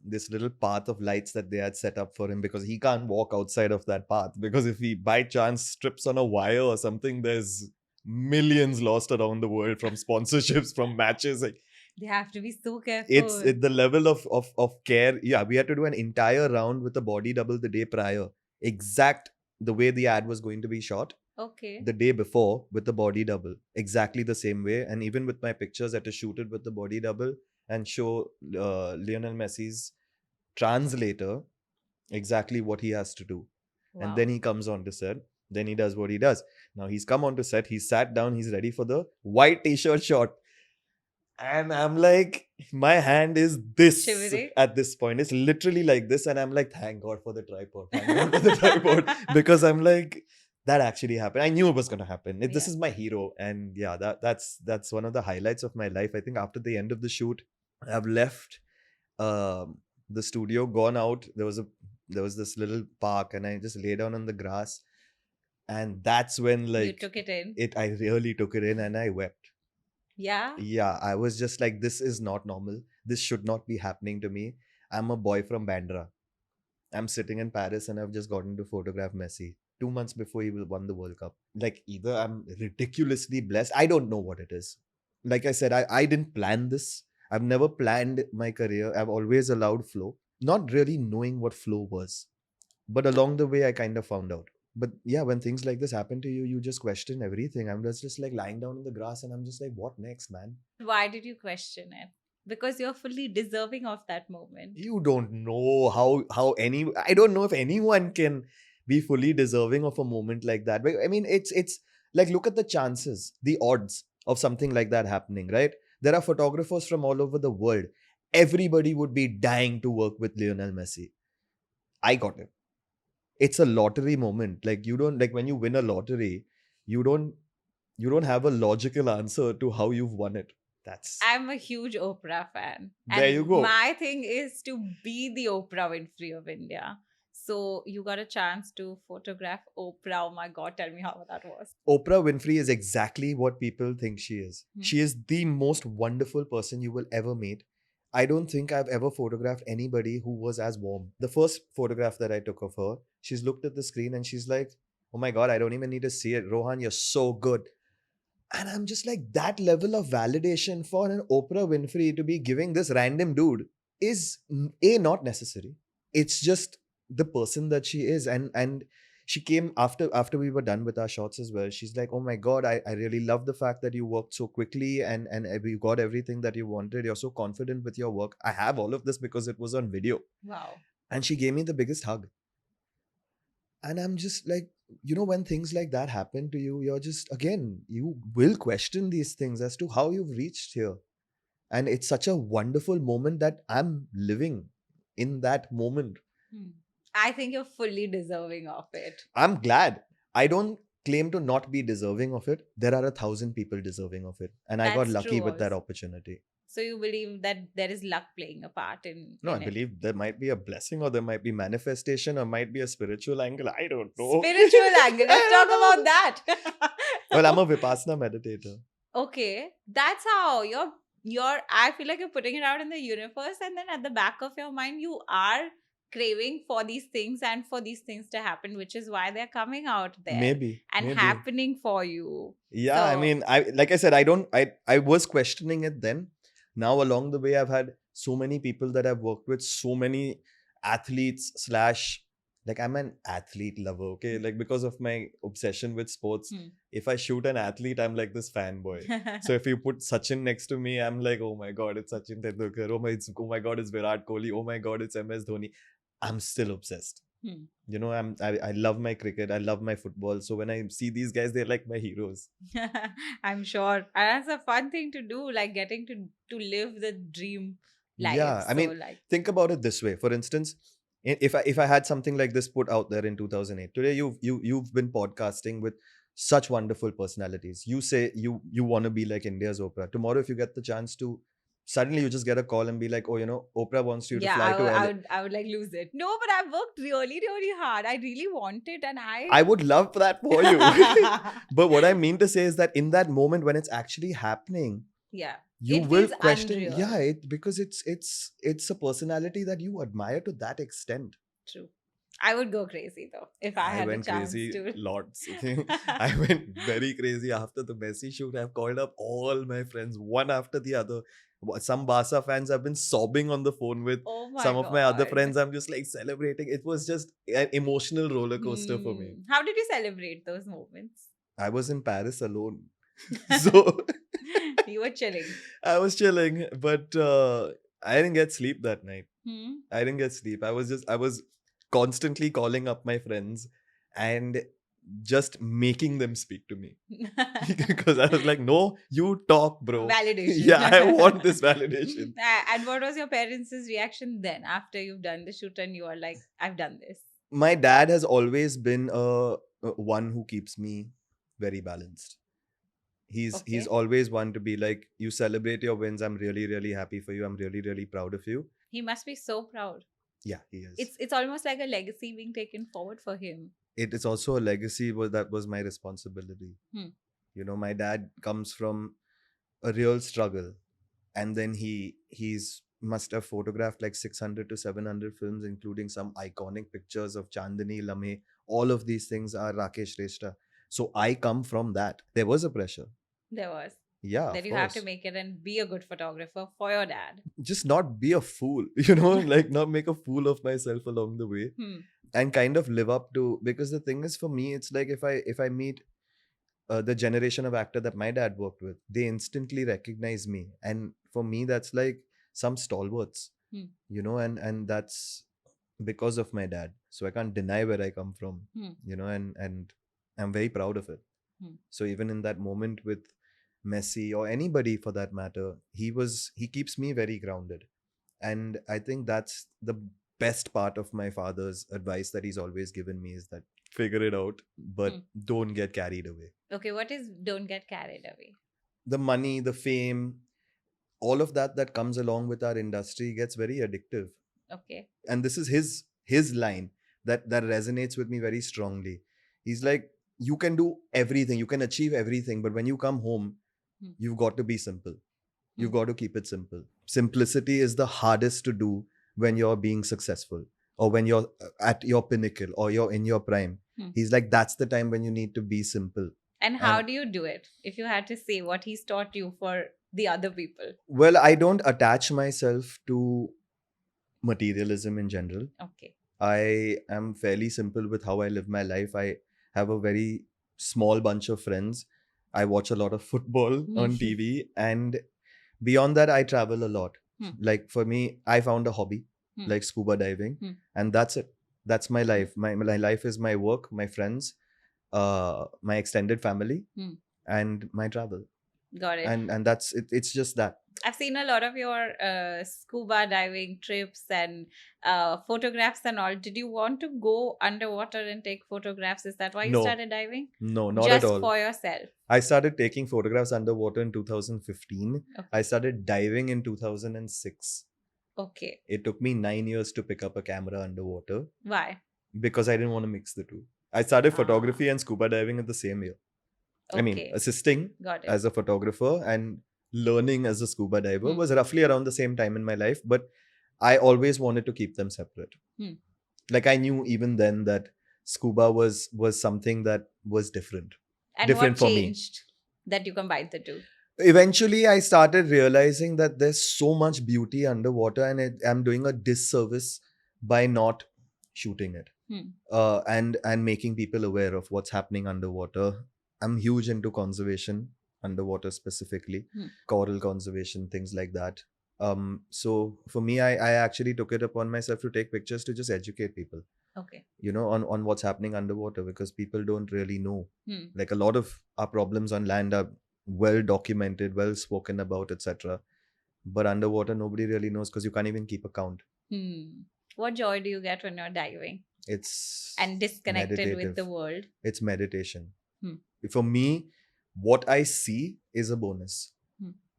this little path of lights that they had set up for him, because he can't walk outside of that path, because if he by chance trips on a wire or something, there's millions lost around the world from sponsorships, from matches. Like, they have to be so careful. It's the level of care. Yeah, we had to do an entire round with a body double the day prior, exact the way the ad was going to be shot. Okay. The day before with the body double, exactly the same way. And even with my pictures, I had to shoot it with the body double. and show Lionel Messi's translator exactly what he has to do. And Wow. then he comes on to set. Then he does what he does. Now he's come on to set. He's sat down. He's ready for the white t-shirt shot. And I'm like, my hand is this Shivering. at this point. It's literally like this. And I'm like, thank God for the tripod. Thank God for the tripod. Because I'm like, that actually happened. I knew it was gonna happen. This Yeah. is my hero. And yeah, that's one of the highlights of my life. I think after the end of the shoot, I've left the studio, gone out. There was this little park, and I just lay down on the grass. And that's when You took it in. I really took it in, and I wept. Yeah. Yeah, I was just like, this is not normal. This should not be happening to me. I'm a boy from Bandra. I'm sitting in Paris and I've just gotten to photograph Messi 2 months before he won the World Cup. Like, either I'm ridiculously blessed. I don't know what it is. Like I said, I didn't plan this. I've never planned my career. I've always allowed flow, not really knowing what flow was. But along the way, I kind of found out. But yeah, when things like this happen to you, you just question everything. I'm just like lying down in the grass and I'm just like, what next, man? Why did you question it? Because you're fully deserving of that moment. You don't know I don't know if anyone can be fully deserving of a moment like that. But I mean, it's like, look at the chances, the odds of something like that happening, right? There are photographers from all over the world. Everybody would be dying to work with Lionel Messi. I got it. It's a lottery moment. Like, you don't, like, when you win a lottery, you don't have a logical answer to how you've won it. That's I'm a huge Oprah fan. There you go. My thing is to be the Oprah Winfrey of India. So you got a chance to photograph Oprah. Oh my God, tell me how that was. Oprah Winfrey is exactly what people think she is. Hmm. She is the most wonderful person you will ever meet. I don't think I've ever photographed anybody who was as warm. The first photograph that I took of her, she's looked at the screen and she's like, oh my God, I don't even need to see it. Rohan, you're so good. And I'm just like, that level of validation for an Oprah Winfrey to be giving this random dude is not necessary. It's just the person that she is. And she came after we were done with our shots as well. She's like, oh my God, I really love the fact that you worked so quickly and you got everything that you wanted. You're so confident with your work. I have all of this because it was on video. Wow. And she gave me the biggest hug. And I'm just like, when things like that happen to you, you're just, again, you will question these things as to how you've reached here. And it's such a wonderful moment that I'm living in that moment. I think you're fully deserving of it. I'm glad. I don't claim to not be deserving of it. There are 1,000 people deserving of it. And I got That's lucky true with that also. opportunity. So you believe that there is luck playing a part in No, in I it. believe there might be a blessing, or there might be manifestation, or might be a spiritual angle. I don't know. Spiritual angle. Let's talk about that. Well, I'm a Vipassana meditator. Okay, that's how you're. I feel like you're putting it out in the universe, and then at the back of your mind, you are craving for these things and for these things to happen, which is why they're coming out there Maybe. and happening for you. Yeah, I So- mean, like I said, I was questioning it then. Now along the way, I've had so many people that I've worked with, so many athletes slash, like, I'm an athlete lover, okay? Like, because of my obsession with sports, if I shoot an athlete, I'm like this fanboy. So if you put Sachin next to me, I'm like, oh my God, it's Sachin Tendulkar. Oh my God, it's Virat Kohli. Oh my God, it's MS Dhoni. I'm still obsessed. I love my cricket. I love my football. So when I see these guys, they're like my heroes. I'm sure. And that's a fun thing to do, like getting to live the dream life. Yeah, I mean, think about it this way. For instance, if I had something like this put out there in 2008, today you've been podcasting with such wonderful personalities. You say you want to be like India's Oprah. Tomorrow, if you get the chance to, suddenly you just get a call and be like, oh, Oprah wants you to fly to LA. I would like lose it. No, but I've worked really, really hard. I really want it, and I would love that for you. But what I mean to say is that in that moment when it's actually happening, yeah, you it will feels question. unreal. Yeah, because it's a personality that you admire to that extent. True. I would go crazy though if I had a went chance crazy to. lots. I went very crazy after the Messi shoot. I've called up all my friends one after the other. Some Barca fans have been sobbing on the phone with. Oh my Some of my other God. friends, I'm just like celebrating. It was just an emotional roller coaster for me. How did you celebrate those moments? I was in Paris alone. So You were chilling. I was chilling, but I didn't get sleep that night. Hmm. I didn't get sleep. I was constantly calling up my friends and just making them speak to me. Because I was like, no, you talk, bro. Validation. Yeah, I want this validation. And what was your parents' reaction then after you've done the shoot and you are like, I've done this? My dad has always been one who keeps me very balanced. He's Okay. always one to be like, you celebrate your wins. I'm really, really happy for you. I'm really, really proud of you. He must be so proud. Yeah, he is. It's almost like a legacy being taken forward for him. It is also a legacy, that was my responsibility. Hmm. You know, my dad comes from a real struggle, and then he's must have photographed like 600 to 700 films, including some iconic pictures of Chandani, Lame. All of these things are Rakesh Shrestha. So I come from that. There was a pressure. There was. Yeah, That of you have to course. make it and be a good photographer for your dad. Just not be a fool, like not make a fool of myself along the way, Hmm. and kind of live up to. Because the thing is, for me, it's like if I meet the generation of actor that my dad worked with, they instantly recognize me, and for me, that's like some stalwarts, Hmm. and that's because of my dad. So I can't deny where I come from, Hmm. and I'm very proud of it. Hmm. So even in that moment with Messi or anybody for that matter, he keeps me very grounded. And I think that's the best part of my father's advice that he's always given me, is that figure it out, but don't get carried away. Okay, what is don't get carried away? The money, the fame, all of that comes along with our industry gets very addictive. Okay. And this is his line that resonates with me very strongly. He's like, you can do everything, you can achieve everything, but when you come home, you've got to be simple. You've got to keep it simple. Simplicity is the hardest to do when you're being successful, or when you're at your pinnacle, or you're in your prime. He's like, that's the time when you need to be simple. And how do you do it? If you had to say what he's taught you for the other people. Well, I don't attach myself to materialism in general. Okay. I am fairly simple with how I live my life. I have a very small bunch of friends. I watch a lot of football on TV, and beyond that, I travel a lot. Like for me, I found a hobby like scuba diving, and that's it. That's my life. My life is my work, my friends, my extended family, and my travel. Got it. And that's it. It's just that. I've seen a lot of your scuba diving trips and photographs and all. Did you want to go underwater and take photographs? Is that why you No. started diving? No, not Just at all. for yourself. I started taking photographs underwater in 2015. Okay. I started diving in 2006. Okay. It took me 9 years to pick up a camera underwater Why? because I didn't want to mix the two. I started photography and scuba diving at the same year. Okay. I mean, assisting Got it. as a photographer and learning as a scuba diver was roughly around the same time in my life, but I always wanted to keep them separate. Like I knew even then that scuba was something that was different. And different what for me. changed that you combined the two? Eventually, I started realizing that there's so much beauty underwater, and I'm doing a disservice by not shooting it, and making people aware of what's happening underwater. I'm huge into conservation underwater, specifically coral conservation, things like that. So for me, I actually took it upon myself to take pictures to just educate people. Okay. On what's happening underwater, because people don't really know. Like a lot of our problems on land are well documented, well spoken about, etc. But underwater, nobody really knows because you can't even keep a count. What joy do you get when you're diving? It's and disconnected meditative. with the world. It's meditation. For me, what I see is a bonus.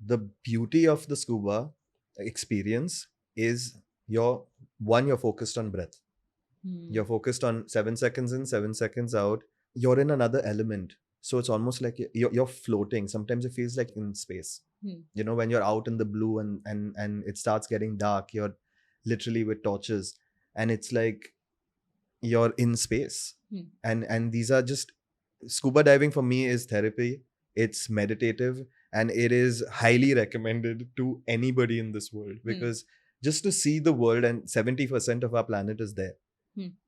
The beauty of the scuba experience is you're focused on breath. You're focused on 7 seconds in, 7 seconds out. You're in another element. So it's almost like you're floating. Sometimes it feels like in space. When you're out in the blue and it starts getting dark, you're literally with torches, and it's like you're in space. And these are just, scuba diving for me is therapy. It's meditative, and it is highly recommended to anybody in this world, because just to see the world, and 70% of our planet is there.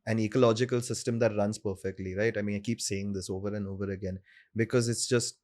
An ecological system that runs perfectly, right? I mean, I keep saying this over and over again because it's just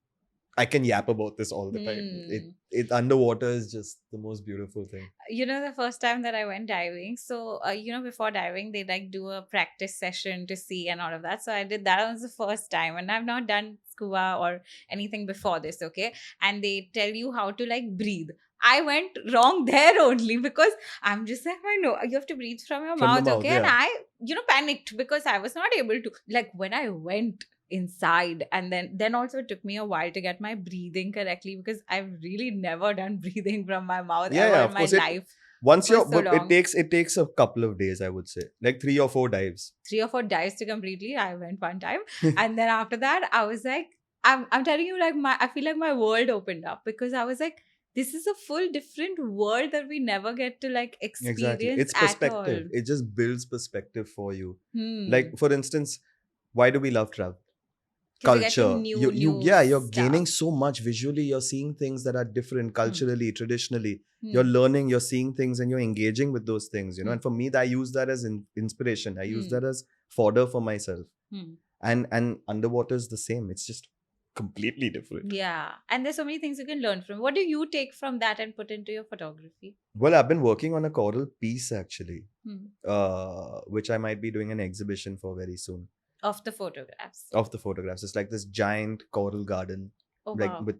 I can yap about this all the time. It underwater is just the most beautiful thing. You know, the first time that I went diving, so you know, before diving they like do a practice session to see and all of that. So I did that. Was the first time, and I've not done scuba or anything before this. Okay, and they tell you how to like breathe. I went wrong there only because I'm just like, I know you have to breathe from your From the mouth, mouth, okay? yeah. And I, you know, panicked because I was not able to. Like when I went inside, and then also it took me a while to get my breathing correctly because I've really never done breathing from my mouth ever in of my course. life. Once for you're, so but long. it takes a couple of days, I would say, like 3 or 4 dives. 3 or 4 dives to completely. I went one time, and then after that, I was like, I'm telling you, like I feel like my world opened up because I was like, this is a full different world that we never get to like experience Exactly. It's at all. perspective. It just builds perspective for you. Hmm. Like, for instance, why do we love travel? 'Cause you're Culture. getting You're stuff. gaining so much visually. You're seeing things that are different culturally, traditionally. Hmm. You're learning, you're seeing things, and you're engaging with those things, you know. Hmm. And for me, I use that as inspiration. I use Hmm. that as fodder for myself. Hmm. And underwater is the same. It's just completely different. Yeah, and there's so many things you can learn from. What do you take from that and put into your photography? Well, I've been working on a coral piece actually, Hmm. which I might be doing an exhibition for very soon. Of the photographs. Of the photographs. It's like this giant coral garden, Oh, like wow. with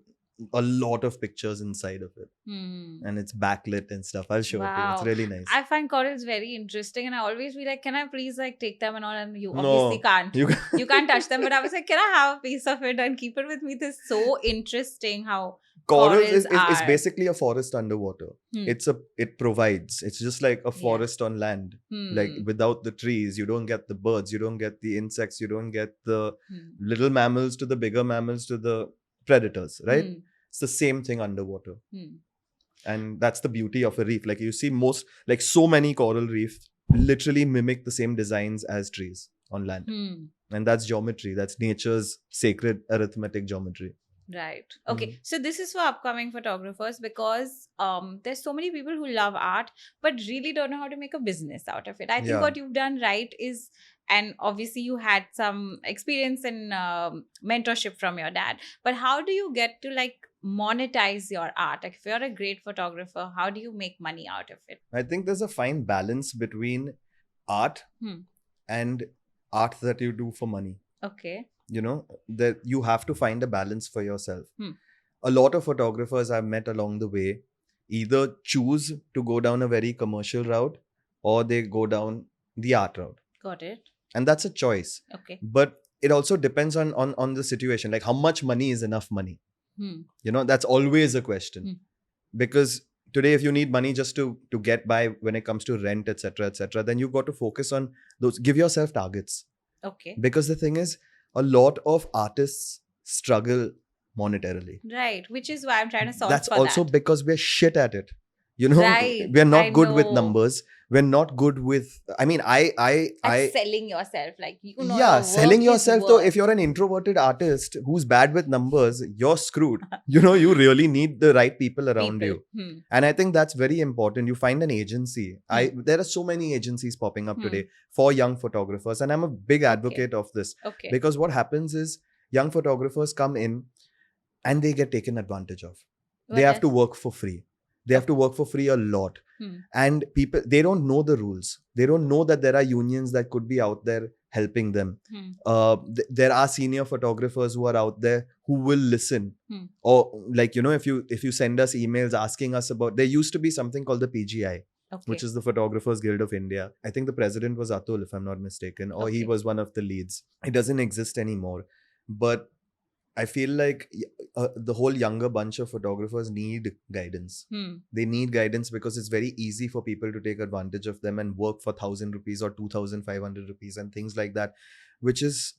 a lot of pictures inside of it. And it's backlit and stuff. I'll show it to you. It's Wow. really nice. I find corals very interesting, and I always be like, can I please like take them and all? And you No, obviously can't. you You can't touch them. But I was like, can I have a piece of it and keep it with me? This is so interesting how Corals is are. basically a forest underwater. Hmm. It provides. It's just like a forest on land. Like Hmm. without the trees, you don't get the birds, you don't get the insects, you don't get the Hmm. little mammals to the bigger mammals to the predators, right? Hmm. It's the same thing underwater. Hmm. And that's the beauty of a reef. Like you see like so many coral reefs literally mimic the same designs as trees on land. Hmm. And that's geometry. That's nature's sacred arithmetic geometry. Right. Okay. So this is for upcoming photographers because there's so many people who love art but really don't know how to make a business out of it. I think Yeah. what you've done right is, and obviously you had some experience in mentorship from your dad, but how do you get to like monetize your art? Like if you're a great photographer, how do you make money out of it? I think there's a fine balance between art Hmm. and art that you do for money. Okay. You know, that you have to find a balance for yourself. Hmm. A lot of photographers I've met along the way either choose to go down a very commercial route or they go down the art route. Got it. And that's a choice. Okay. But it also depends on the situation. Like how much money is enough money? Hmm. You know, that's always a question. Hmm. Because today, if you need money just to get by when it comes to rent, etc., then you've got to focus on those. Give yourself targets. Okay. Because the thing is, a lot of artists struggle monetarily. Right. Which is why I'm trying to solve That's for also that. because we're shit at it. You know, Right, we're not I good with know. numbers. We're not good with. I mean, At selling yourself, like you know, yeah, your selling work is yourself though. worth. If you're an introverted artist who's bad with numbers, you're screwed. You know, you really need the right people around you. Hmm. And I think that's very important. You find an agency. There are so many agencies popping up today for young photographers, and I'm a big advocate of this. Okay. Because what happens is young photographers come in and they get taken advantage of. They have to work for free. They have to work for free a lot. And people, they don't know the rules. They don't know that there are unions that could be out there helping them. There are senior photographers who are out there who will listen. Or like, you know, if you send us emails asking us about, there used to be something called the PGI. Okay. Which is the Photographers Guild of India. I think the president was Atul, if I'm not mistaken, or he was one of the leads. It doesn't exist anymore. But I feel like the whole younger bunch of photographers need guidance. They need guidance because it's very easy for people to take advantage of them and work for 1,000 rupees or 2,500 rupees and things like that, which is,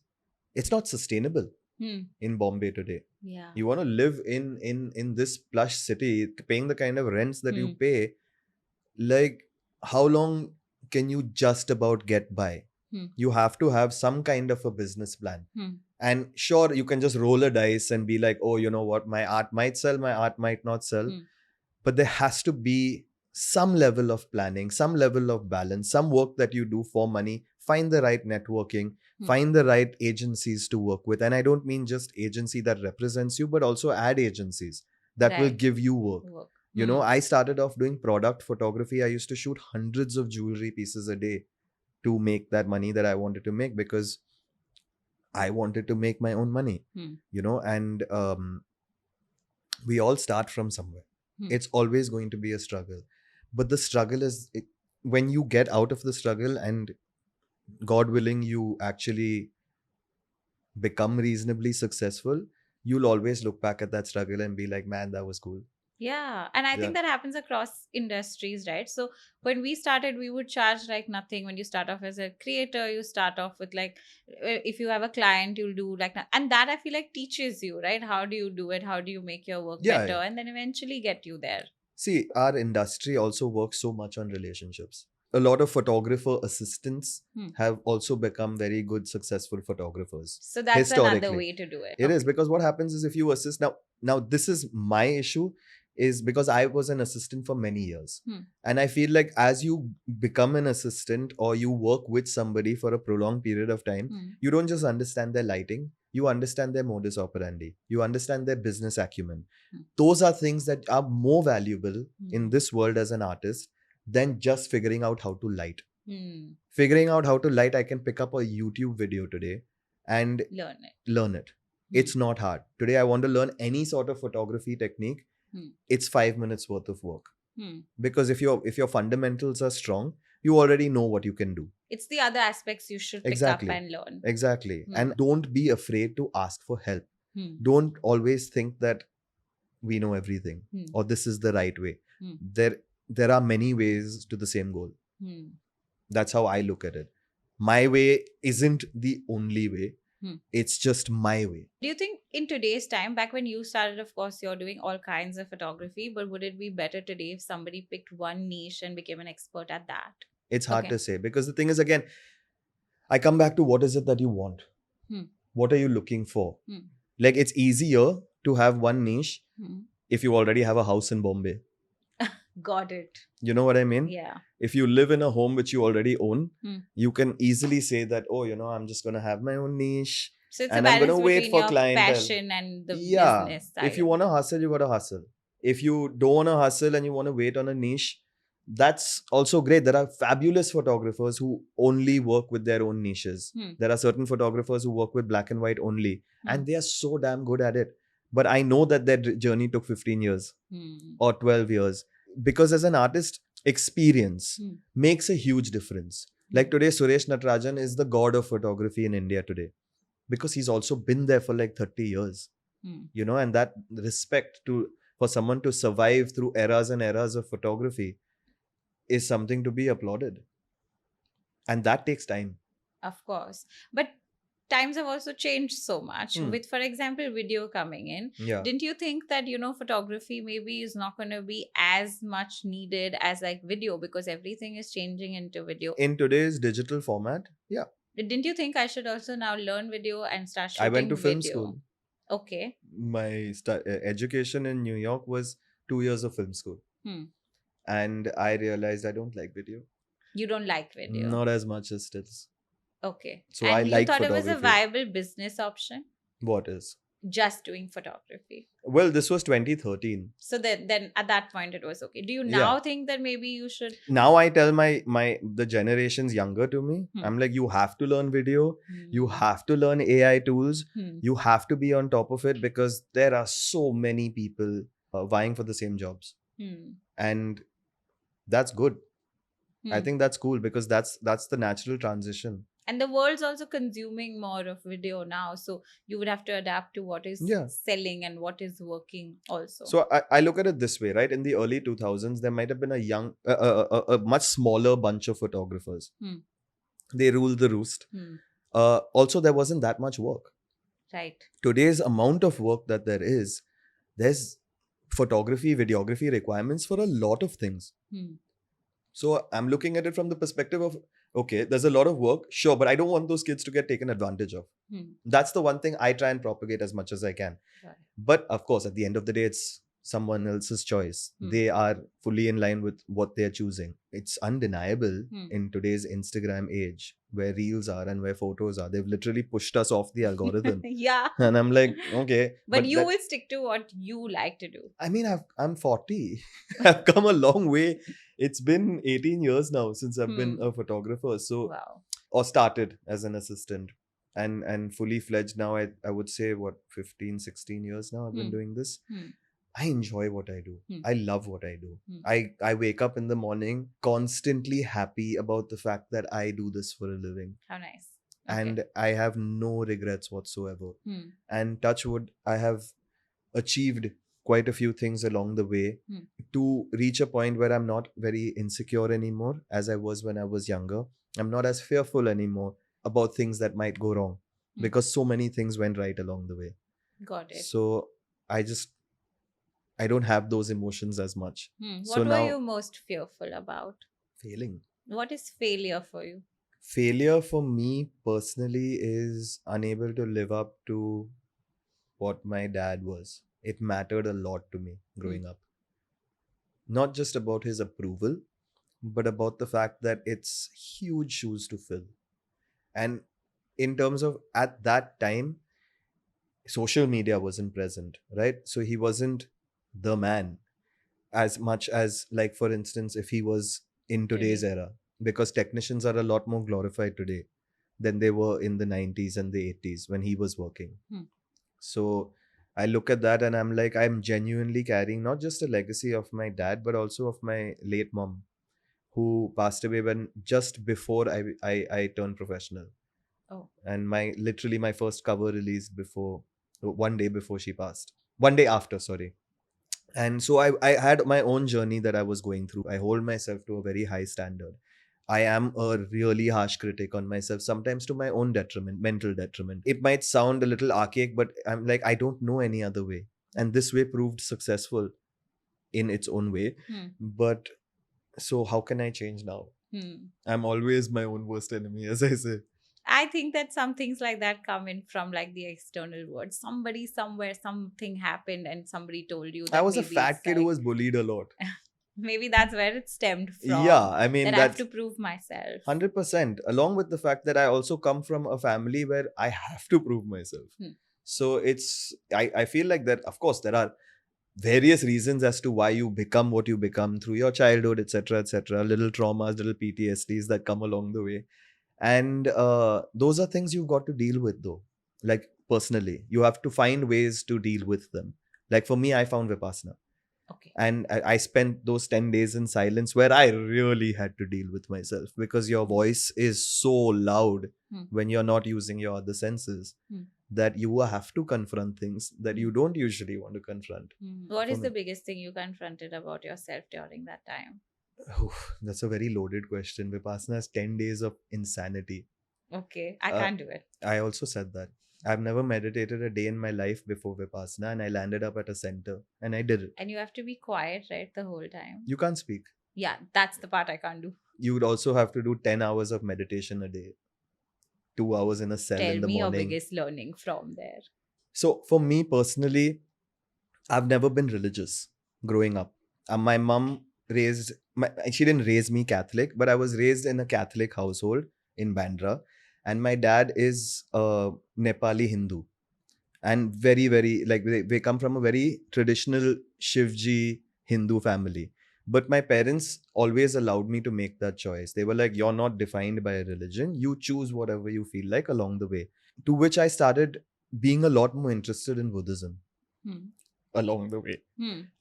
it's not sustainable in Bombay today. Yeah. You want to live in this plush city, paying the kind of rents that you pay, like how long can you just about get by? You have to have some kind of a business plan. And sure, you can just roll a dice and be like, oh, you know what, my art might sell, my art might not sell. But there has to be some level of planning, some level of balance, some work that you do for money find the right networking, find the right agencies to work with. And I don't mean just agency that represents you, but also ad agencies that will Right. give you work. You know, I started off doing product photography. I used to shoot hundreds of jewelry pieces a day to make that money that I wanted to make, because I wanted to make my own money, you know, and we all start from somewhere. It's always going to be a struggle. But the struggle is when you get out of the struggle and God willing, you actually become reasonably successful, you'll always look back at that struggle and be like, man, that was cool. Yeah, and I think that happens across industries, right? So when we started, we would charge like nothing. When you start off as a creator, you start off with like, if you have a client, you'll do like, and that I feel like teaches you, right? How do you do it? How do you make your work better? And then eventually get you there. See, our industry also works so much on relationships. A lot of photographer assistants have also become very good, successful photographers. So that's another way to do it. It is, because what happens is if you assist now this is my issue, is because I was an assistant for many years. And I feel like as you become an assistant or you work with somebody for a prolonged period of time, you don't just understand their lighting, you understand their modus operandi, you understand their business acumen. Those are things that are more valuable in this world as an artist than just figuring out how to light. Figuring out how to light, I can pick up a YouTube video today and learn it. It's not hard. Today I want to learn any sort of photography technique. It's 5 minutes worth of work. Because if your fundamentals are strong, you already know what you can do. It's the other aspects you should pick up and learn. Exactly. And don't be afraid to ask for help. Don't always think that we know everything or this is the right way. There are many ways to the same goal. That's how I look at it. My way isn't the only way. It's just my way. Do you think in today's time, back when you started, of course, you're doing all kinds of photography, but would it be better today if somebody picked one niche and became an expert at that? It's hard to say, because the thing is, again, I come back to what is it that you want? What are you looking for? Like, it's easier to have one niche if you already have a house in Bombay. Got it. You know what I mean? Yeah. If you live in a home which you already own, you can easily say that, oh, you know, I'm just going to have my own niche. So it's and a I'm balance going to wait between for your clientele. passion and the business side. If you want to hustle, you got to hustle. If you don't want to hustle and you want to wait on a niche, that's also great. There are fabulous photographers who only work with their own niches. There are certain photographers who work with black and white only, and they are so damn good at it. But I know that their journey took 15 years or 12 years. Because as an artist, experience makes a huge difference. Like today, Suresh Natarajan is the god of photography in India today, because he's also been there for like 30 years. You know, and that respect for someone to survive through eras and eras of photography is something to be applauded. And that takes time. Of course. But times have also changed so much with, for example, video coming in. Didn't you think that, you know, photography maybe is not going to be as much needed as like video, because everything is changing into video in today's digital format? Didn't you think I should also now learn video and start shooting video? I went to film video? School. Okay. My education in New York was 2 years of film school. And I realized I don't like video. You don't like video? Not as much as stills. Okay. So and I like thought photography. It was a viable business option? What is? Just doing photography. Well, this was 2013. So then at that point it was okay. Do you now think that maybe you should? Now I tell the generations younger to me, I'm like, you have to learn video. You have to learn AI tools. You have to be on top of it, because there are so many people vying for the same jobs. And that's good. I think that's cool, because that's the natural transition. And the world's also consuming more of video now. So you would have to adapt to what is selling and what is working also. So I look at it this way, right? In the early 2000s, there might have been a much smaller bunch of photographers. They ruled the roost. Also, there wasn't that much work. Right. Today's amount of work that there's photography, videography requirements for a lot of things. So I'm looking at it from the perspective of, okay, there's a lot of work, sure, but I don't want those kids to get taken advantage of. That's the one thing I try and propagate as much as I can. Right. But of course, at the end of the day, it's someone else's choice. They are fully in line with what they're choosing. It's undeniable in today's Instagram age where reels are and where photos are. They've literally pushed us off the algorithm. Yeah. And I'm like, okay. But you that, will stick to what you like to do. I mean, I'm 40. I've come a long way. It's been 18 years now since I've been a photographer. So, Wow. or started as an assistant and fully fledged now. I would say, what, 15, 16 years now I've been doing this. I enjoy what I do. I love what I do. I wake up in the morning constantly happy about the fact that I do this for a living. How nice. Okay. And I have no regrets whatsoever. And touch wood, I have achieved quite a few things along the way to reach a point where I'm not very insecure anymore as I was when I was younger. I'm not as fearful anymore about things that might go wrong because so many things went right along the way. Got it. So I don't have those emotions as much. What were you most fearful about? Failing. What is failure for you? Failure for me personally is unable to live up to what my dad was. It mattered a lot to me growing up. Not just about his approval, but about the fact that it's huge shoes to fill. And in terms of at that time, social media wasn't present, right? So he wasn't the man as much as, like, for instance, if he was in today's era, because technicians are a lot more glorified today than they were in the 90s and the 80s when he was working. So I look at that and I'm like, I'm genuinely carrying not just a legacy of my dad, but also of my late mom, who passed away when just before I turned professional. Oh. And literally my first cover released before, one day before she passed. One day after, sorry. And so I had my own journey that I was going through. I hold myself to a very high standard. I am a really harsh critic on myself, sometimes to my own detriment, mental detriment. It might sound a little archaic, but I'm like, I don't know any other way. And this way proved successful in its own way. But so how can I change now? I'm always my own worst enemy, as I say. I think that some things like that come in from like the external world. Somebody somewhere, something happened and somebody told you that I was a fat kid who was bullied a lot. Maybe that's where it stemmed from. Yeah, I mean, that I have to prove myself. 100%. Along with the fact that I also come from a family where I have to prove myself. So I feel like that, of course, there are various reasons as to why you become what you become through your childhood, etc., etc. Little traumas, little PTSDs that come along the way. And those are things you've got to deal with, though. Like, personally, you have to find ways to deal with them. Like, for me, I found Vipassana. Okay. And I spent those 10 days in silence where I really had to deal with myself, because your voice is so loud when you're not using your other senses that you have to confront things that you don't usually want to confront. What is the biggest thing you confronted about yourself during that time? That's a very loaded question. Vipassana is 10 days of insanity. Okay, I can't do it. I also said that. I've never meditated a day in my life before Vipassana, and I landed up at a center and I did it. And you have to be quiet, right, the whole time? You can't speak. Yeah, that's the part I can't do. You would also have to do 10 hours of meditation a day. 2 hours in a cell in the morning. Tell me your biggest learning from there. So for me personally, I've never been religious growing up. My mom she didn't raise me Catholic, but I was raised in a Catholic household in Bandra. And my dad is a Nepali Hindu. And very, very, like, they come from a very traditional Shivji Hindu family. But my parents always allowed me to make that choice. They were like, you're not defined by a religion. You choose whatever you feel like along the way. To which I started being a lot more interested in Buddhism along the way.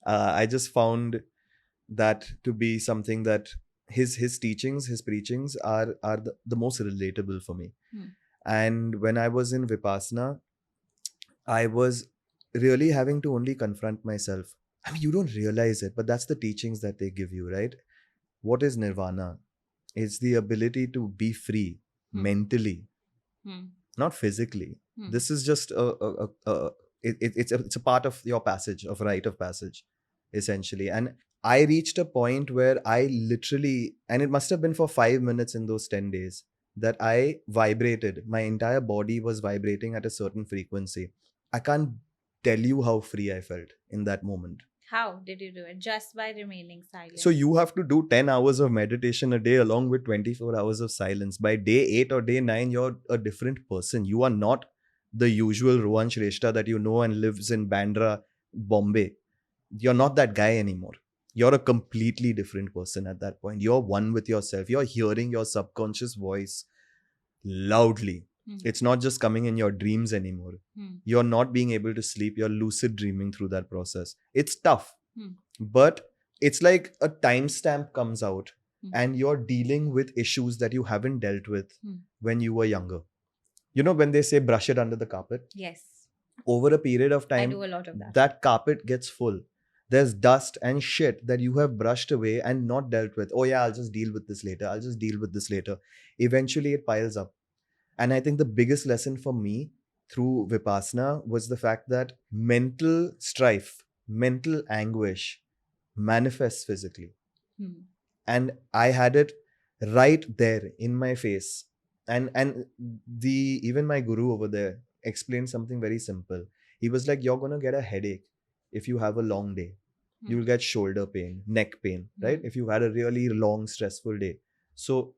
I just found that to be something that his teachings, his preachings are the most relatable for me. And when I was in Vipassana, I was really having to only confront myself. I mean, you don't realize it, but that's the teachings that they give you, right? What is nirvana? It's the ability to be free mentally, not physically. This is just it's a part of your passage, of rite of passage, essentially. And I reached a point where I literally, and it must have been for 5 minutes in those 10 days, that I vibrated. My entire body was vibrating at a certain frequency. I can't tell you how free I felt in that moment. How did you do it? Just by remaining silent. So you have to do 10 hours of meditation a day along with 24 hours of silence. By day 8 or day 9, you're a different person. You are not the usual Rohan Shrestha that you know and lives in Bandra, Bombay. You're not that guy anymore. You're a completely different person at that point. You're one with yourself. You're hearing your subconscious voice loudly. It's not just coming in your dreams anymore. You're not being able to sleep. You're lucid dreaming through that process. It's tough. But it's like a timestamp comes out and you're dealing with issues that you haven't dealt with when you were younger. You know, when they say brush it under the carpet? Yes. Over a period of I time, do a lot of that. That carpet gets full. There's dust and shit that you have brushed away and not dealt with. Oh yeah, I'll just deal with this later. I'll just deal with this later. Eventually it piles up. And I think the biggest lesson for me through Vipassana was the fact that mental strife, mental anguish manifests physically. And I had it right there in my face. And even my guru over there explained something very simple. He was like, you're gonna get a headache if you have a long day. You will get shoulder pain, neck pain, right? If you've had a really long, stressful day. So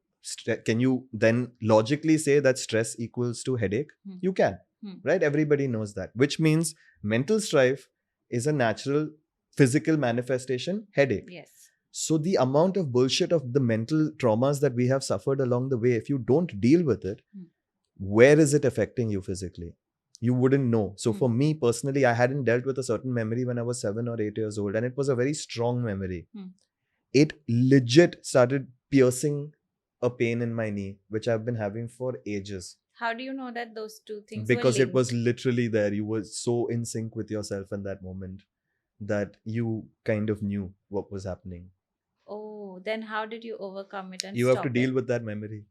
can you then logically say that stress equals to headache? You can, right? Everybody knows that, which means mental strife is a natural physical manifestation, headache. Yes. So the amount of bullshit of the mental traumas that we have suffered along the way, if you don't deal with it, where is it affecting you physically? You wouldn't know. So for me personally, I hadn't dealt with a certain memory when I was 7 or 8 years old, and it was a very strong memory. It legit started piercing a pain in my knee, which I've been having for ages. How do you know that those two things Because were it was literally there. You were so in sync with yourself in that moment that you kind of knew what was happening. Oh, then how did you overcome it and you stop have to deal it? with that memory.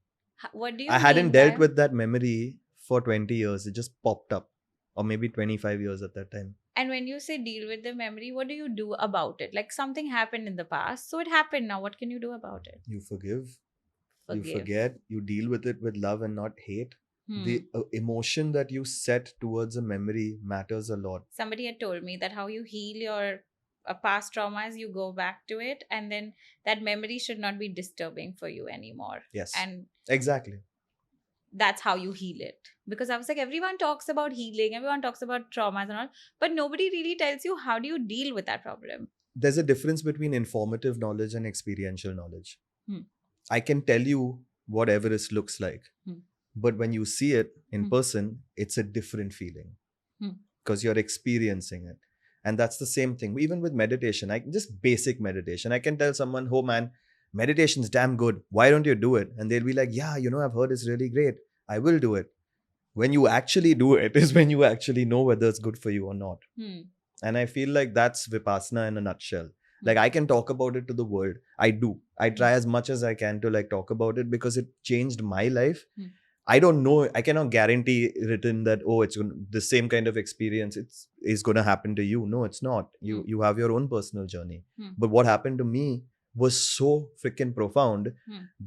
What do you I hadn't mean dealt by- with that memory for 20 years. It just popped up. Or maybe 25 years at that time. And when you say deal with the memory, what do you do about it? Like something happened in the past, so it happened now. What can you do about it? You forgive. You Forgive. forget. You deal with it with love and not hate. The emotion that you set towards a memory matters a lot. Somebody had told me that how you heal your past traumas, you go back to it, and then that memory should not be disturbing for you anymore. Yes. And Exactly. that's how you heal it. Because I was like, everyone talks about healing, everyone talks about traumas and all, but nobody really tells you how do you deal with that problem. There's a difference between informative knowledge and experiential knowledge. I can tell you what Everest looks like. But when you see it in person, it's a different feeling because you're experiencing it. And that's the same thing. Even with meditation, just basic meditation. I can tell someone, oh man, meditation's damn good. Why don't you do it? And they'll be like, yeah, I've heard it's really great. I will do it. When you actually do it is when you actually know whether it's good for you or not. And I feel like that's Vipassana in a nutshell. Like I can talk about it to the world. I do. I try as much as I can to like talk about it because it changed my life. I don't know. I cannot guarantee written that, oh, it's the same kind of experience is going to happen to you. No, it's not. You have your own personal journey. But what happened to me was so freaking profound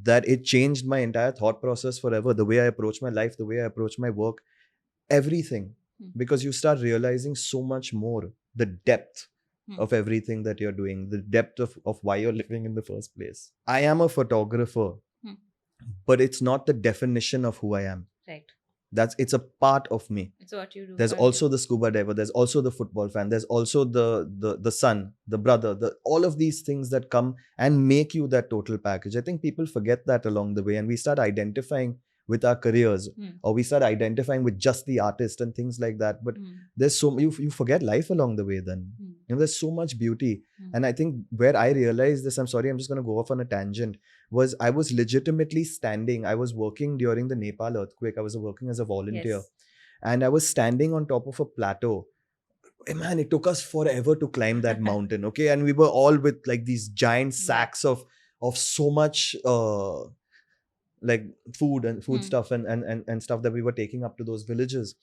that it changed my entire thought process forever. The way I approach my life, the way I approach my work, everything. Because you start realizing so much more, the depth of everything that you're doing, the depth of why you're living in the first place. I am a photographer. But it's not the definition of who I am. Right. It's a part of me. It's what you do. There's also the scuba diver. There's also the football fan. There's also the son, the brother, all of these things that come and make you that total package. I think people forget that along the way, and we start identifying with our careers, or we start identifying with just the artist and things like that. But there's so you forget life along the way. Then there's so much beauty, and I think where I realized this, I'm sorry, I'm just going to go off on a tangent. Was I was legitimately standing. I was working during the Nepal earthquake. I was working as a volunteer. Yes. And I was standing on top of a plateau. Man, it took us forever to climb that mountain, okay? And we were all with like these giant sacks of so much like food and food stuff and stuff that we were taking up to those villages.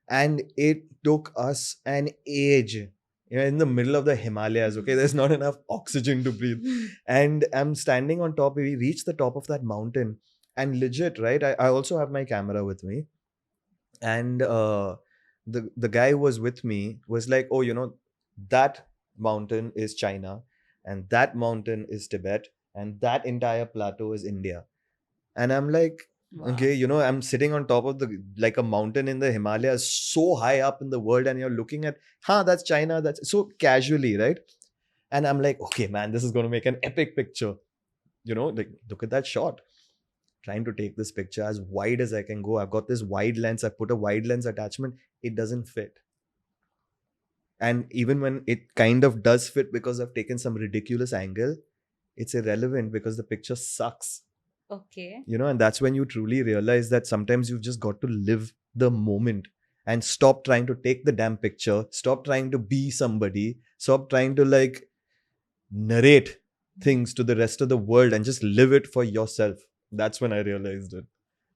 And it took us an age. In the middle of the Himalayas, okay? There's not enough oxygen to breathe. And I'm standing on top. We reached the top of that mountain. And legit, right? I also have my camera with me. And the guy who was with me was like, oh, that mountain is China, and that mountain is Tibet, and that entire plateau is India. And I'm like, Wow. okay, I'm sitting on top of like a mountain in the Himalayas, so high up in the world, and you're looking at, that's China, that's so casually, right? And I'm like, okay, man, this is going to make an epic picture. Like, look at that shot. Trying to take this picture as wide as I can go. I've got this wide lens. I put a wide lens attachment. It doesn't fit. And even when it kind of does fit because I've taken some ridiculous angle, it's irrelevant because the picture sucks. Okay. And that's when you truly realize that sometimes you've just got to live the moment and stop trying to take the damn picture, stop trying to be somebody, stop trying to like narrate things to the rest of the world and just live it for yourself. That's when I realized it.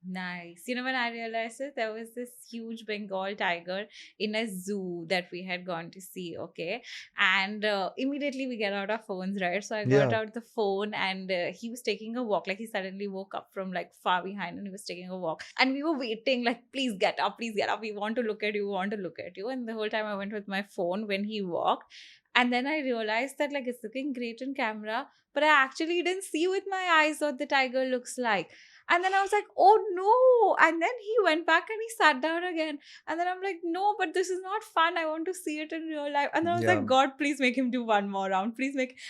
Nice. When I realized it, there was this huge Bengal tiger in a zoo that we had gone to see. Okay. And immediately we get out our phones, right? So I got out the phone and he was taking a walk. Like he suddenly woke up from like far behind and he was taking a walk. And we were waiting, like, please get up, please get up. We want to look at you, we want to look at you. And the whole time I went with my phone when he walked. And then I realized that like it's looking great in camera, but I actually didn't see with my eyes what the tiger looks like. And then I was like, oh no. And then he went back and he sat down again. And then I'm like, no, but this is not fun. I want to see it in real life. And then I was like, God, please make him do one more round.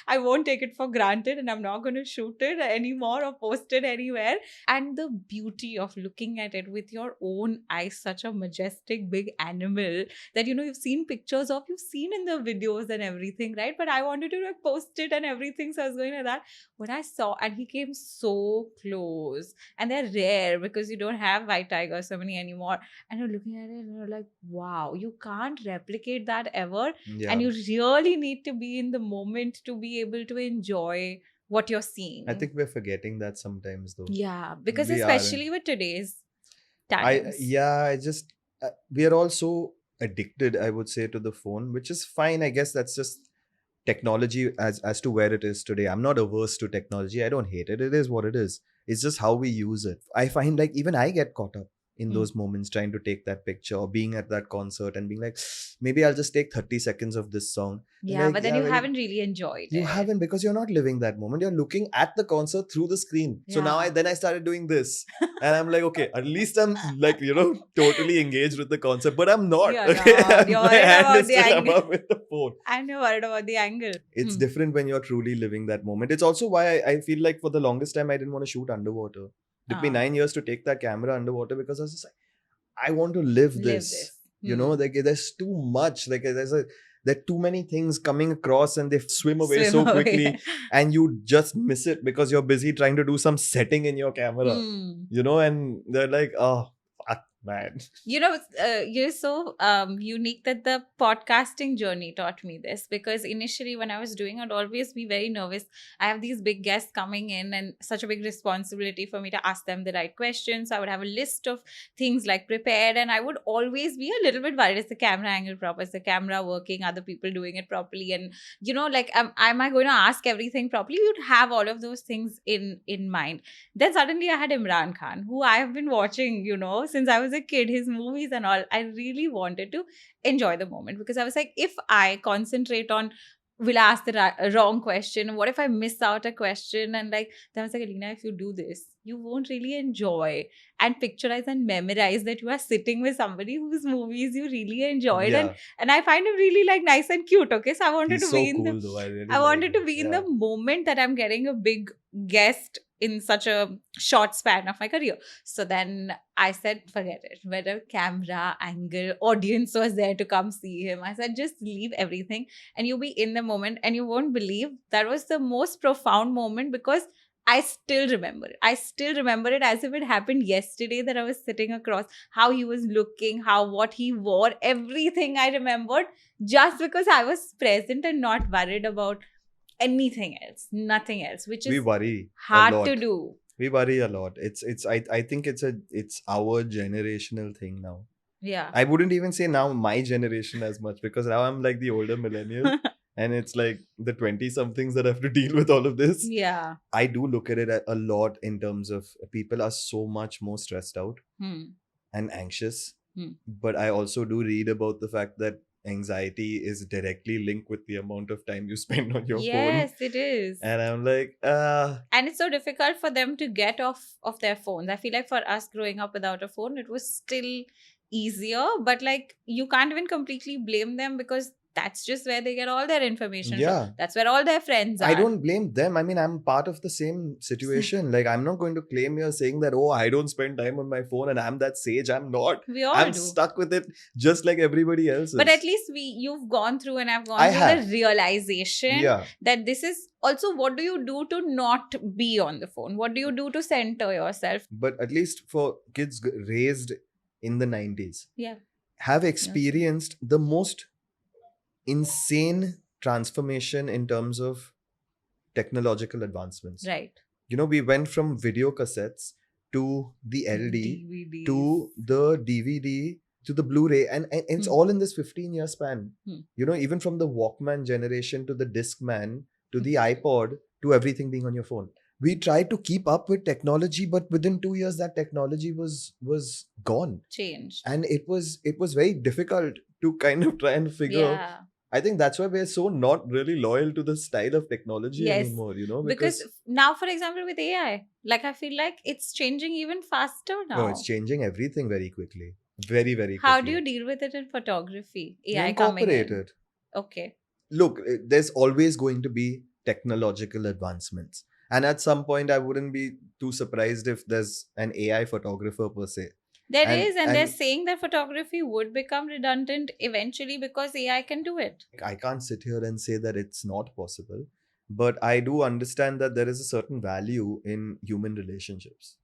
I won't take it for granted and I'm not going to shoot it anymore or post it anywhere. And the beauty of looking at it with your own eyes, such a majestic big animal that, you've seen pictures of, you've seen in the videos and everything, right? But I wanted to like post it and everything. So I was going like that. What I saw, and he came so close. And they're rare because you don't have white tigers so many anymore. And you're looking at it and you're like, wow, you can't replicate that ever. Yeah. And you really need to be in the moment to be able to enjoy what you're seeing. I think we're forgetting that sometimes though. Yeah, because especially with today's times. We are all so addicted, I would say, to the phone, which is fine. I guess that's just technology as to where it is today. I'm not averse to technology. I don't hate it. It is what it is. It's just how we use it. I find like even I get caught up in those moments trying to take that picture or being at that concert and being like, maybe I'll just take 30 seconds of this song. Yeah, like, but then you haven't really enjoyed it. You haven't, because you're not living that moment. You're looking at the concert through the screen. So now I started doing this. And I'm like, okay, at least I'm like, totally engaged with the concert, but I'm not. You're okay? not. You're worried about the I'm angle. up with the phone. And you're worried about the angle. It's different when you're truly living that moment. It's also why I feel like for the longest time, I didn't want to shoot underwater. It took me 9 years to take that camera underwater because I was just like, I want to live this. Like there's too much. Like there are too many things coming across and they swim away so quickly and you just miss it because you're busy trying to do some setting in your camera. And they're like, oh, fuck, man. You're so unique that the podcasting journey taught me this, because initially when I was doing, I'd always be very nervous. I have these big guests coming in and such a big responsibility for me to ask them the right questions. I would have a list of things like prepared and I would always be a little bit worried. Is the camera angle proper? Is the camera working? Are the people doing it properly? And like, am I going to ask everything properly? You'd have all of those things in mind. Then suddenly I had Imran Khan, who I have been watching, since I was a kid, his movies and all. I really wanted to enjoy the moment because I was like, if I concentrate on, will I ask the wrong question? What if I miss out a question? And like, then I was like, Aleena, if you do this, you won't really enjoy and picturize and memorize that you are sitting with somebody whose movies you really enjoyed. And I find him really like nice and cute. Okay. So I wanted to be in the moment that I'm getting a big guest in such a short span of my career. So then I said, forget it. Whether camera, angle, audience was there to come see him, I said, just leave everything and you'll be in the moment. And you won't believe that was the most profound moment because I still remember it. I still remember it as if it happened yesterday, that I was sitting across, how he was looking, what he wore, everything I remembered just because I was present and not worried about anything else, nothing else, which is we worry hard to do. We worry a lot. I think it's our generational thing now. Yeah. I wouldn't even say now my generation as much because now I'm like the older millennial and it's like the 20-somethings that have to deal with all of this. Yeah. I do look at it a lot in terms of people are so much more stressed out and anxious. But I also do read about the fact that anxiety is directly linked with the amount of time you spend on your phone. Yes, it is. And I'm like, And it's so difficult for them to get off of their phones. I feel like for us growing up without a phone, it was still easier, but like you can't even completely blame them because that's just where they get all their information from. yeah. That's where all their friends are. I don't blame them. I mean, I'm part of the same situation. Like, I'm not going to claim you're saying that, oh, I don't spend time on my phone and I'm that sage. I'm not. We all I'm do. stuck with it just like everybody else is. But at least you've gone through and I've gone I through have. the realization Yeah. that this is also what do you do to not be on the phone? What do you do to center yourself? But at least for kids raised in the 90s, Yeah. have experienced the most insane transformation in terms of technological advancements. Right. You know, we went from video cassettes to the LD DVDs. to the DVD to the Blu-ray, and it's all in this 15-year span. You know, even from the Walkman generation to the Discman to the iPod to everything being on your phone. We tried to keep up with technology, but within 2 years that technology was gone. Changed. And it was very difficult to kind of try and figure. Yeah. I think that's why we're so not really loyal to the style of technology Yes. anymore, you know, Because now, for example, with AI, like I feel like it's changing even faster now. no, it's changing everything very quickly. Very, very quickly. How do you deal with it in photography? You AI coming incorporate in. it. Okay. Look, there's always going to be technological advancements. And at some point, I wouldn't be too surprised if there's an AI photographer per se. There is, and they're saying that photography would become redundant eventually because AI can do it. I can't sit here and say that it's not possible, but I do understand that there is a certain value in human relationships.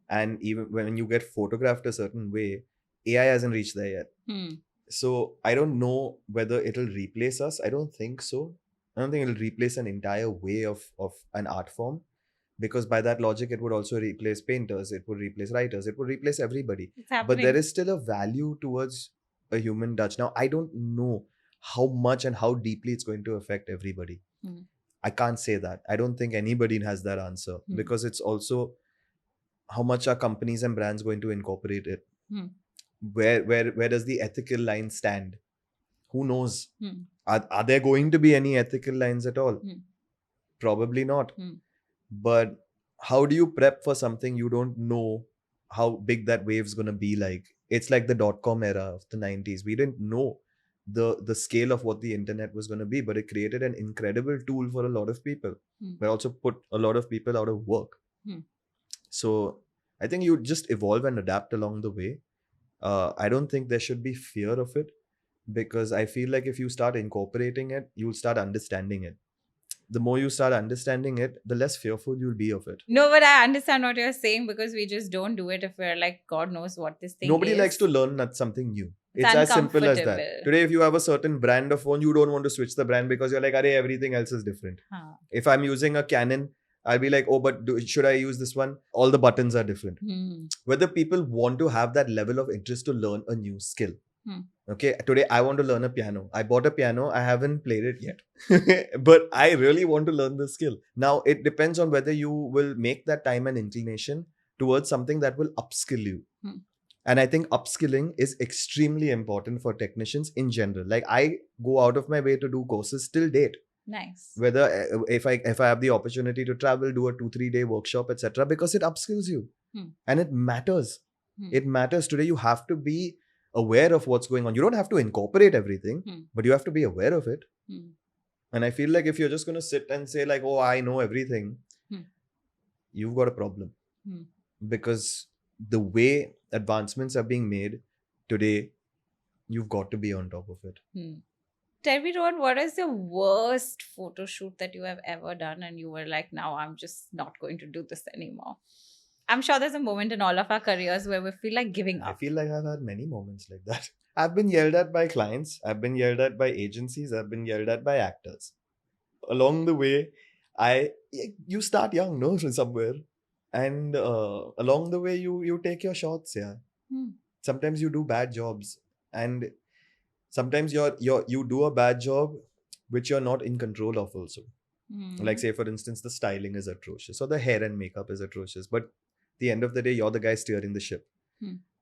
And even when you get photographed a certain way, AI hasn't reached there yet. So I don't know whether it'll replace us. I don't think so. I don't think it'll replace an entire way of an art form. Because by that logic, it would also replace painters, it would replace writers, it would replace everybody. It's happening. But there is still a value towards a human touch. Now, I don't know how much and how deeply it's going to affect everybody. I can't say that. I don't think anybody has that answer because it's also how much are companies and brands going to incorporate it? Where does the ethical line stand? Who knows? Are there going to be any ethical lines at all? Probably not. But how do you prep for something you don't know how big that wave's going to be like? It's like the .com era of the 90s. We didn't know the scale of what the internet was going to be, but it created an incredible tool for a lot of people, but also put a lot of people out of work. So I think you just evolve and adapt along the way. I don't think there should be fear of it, because I feel like if you start incorporating it, you'll start understanding it. The more you start understanding it, the less fearful you'll be of it. No, but I understand what you're saying because we just don't do it if we're like, God knows what this thing Nobody is. likes to learn something new. It's as simple as that. uncomfortable. Today, if you have a certain brand of phone, you don't want to switch the brand because you're like, "Arey, everything else is different." If I'm using a Canon, I'll be like, "Oh, but should I use this one?" All the buttons are different. Whether people want to have that level of interest to learn a new skill. Okay, today I want to learn a piano. I bought a piano. I haven't played it yet. But I really want to learn the skill. Now, it depends on whether you will make that time and inclination towards something that will upskill you. And I think upskilling is extremely important for technicians in general. Like, I go out of my way to do courses till date. Nice. Whether if I have the opportunity to travel, do a 2-3 day workshop, etc., because it upskills you. And it matters. It matters. Today you have to be aware of what's going on. You don't have to incorporate everything, but you have to be aware of it. And I feel like if you're just going to sit and say like, oh, I know everything, you've got a problem. Because the way advancements are being made today, you've got to be on top of it. Tell me, Rohan, what is the worst photo shoot that you have ever done and you were like, now I'm just not going to do this anymore? I'm sure there's a moment in all of our careers where we feel like giving up. I feel like I've had many moments like that. I've been yelled at by clients. I've been yelled at by agencies. I've been yelled at by actors. Along the way, you start young, no, somewhere. And along the way, you take your shots, yeah. Sometimes you do bad jobs. And sometimes you do a bad job which you're not in control of also. Like, say, for instance, the styling is atrocious or the hair and makeup is atrocious. But at the end of the day, you're the guy steering the ship.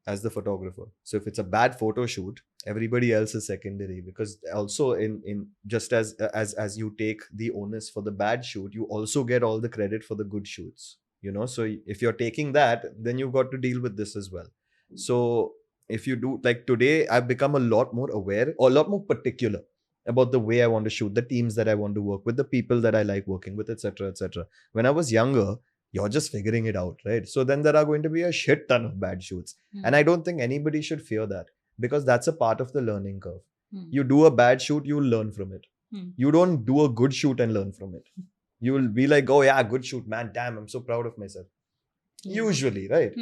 as the photographer. So if it's a bad photo shoot, everybody else is secondary, because also in just as you take the onus for the bad shoot, you also get all the credit for the good shoots. So if you're taking that, then you've got to deal with this as well. So if you do, like today, I've become a lot more aware, or a lot more particular about the way I want to shoot, the teams that I want to work with, the people that I like working with, etc., etc. When I was younger, you're just figuring it out, right? So then there are going to be a shit ton of bad shoots. And I don't think anybody should fear that, because that's a part of the learning curve. You do a bad shoot, you'll learn from it. You don't do a good shoot and learn from it. You will be like, oh yeah, good shoot, man. Damn, I'm so proud of myself. Usually, right?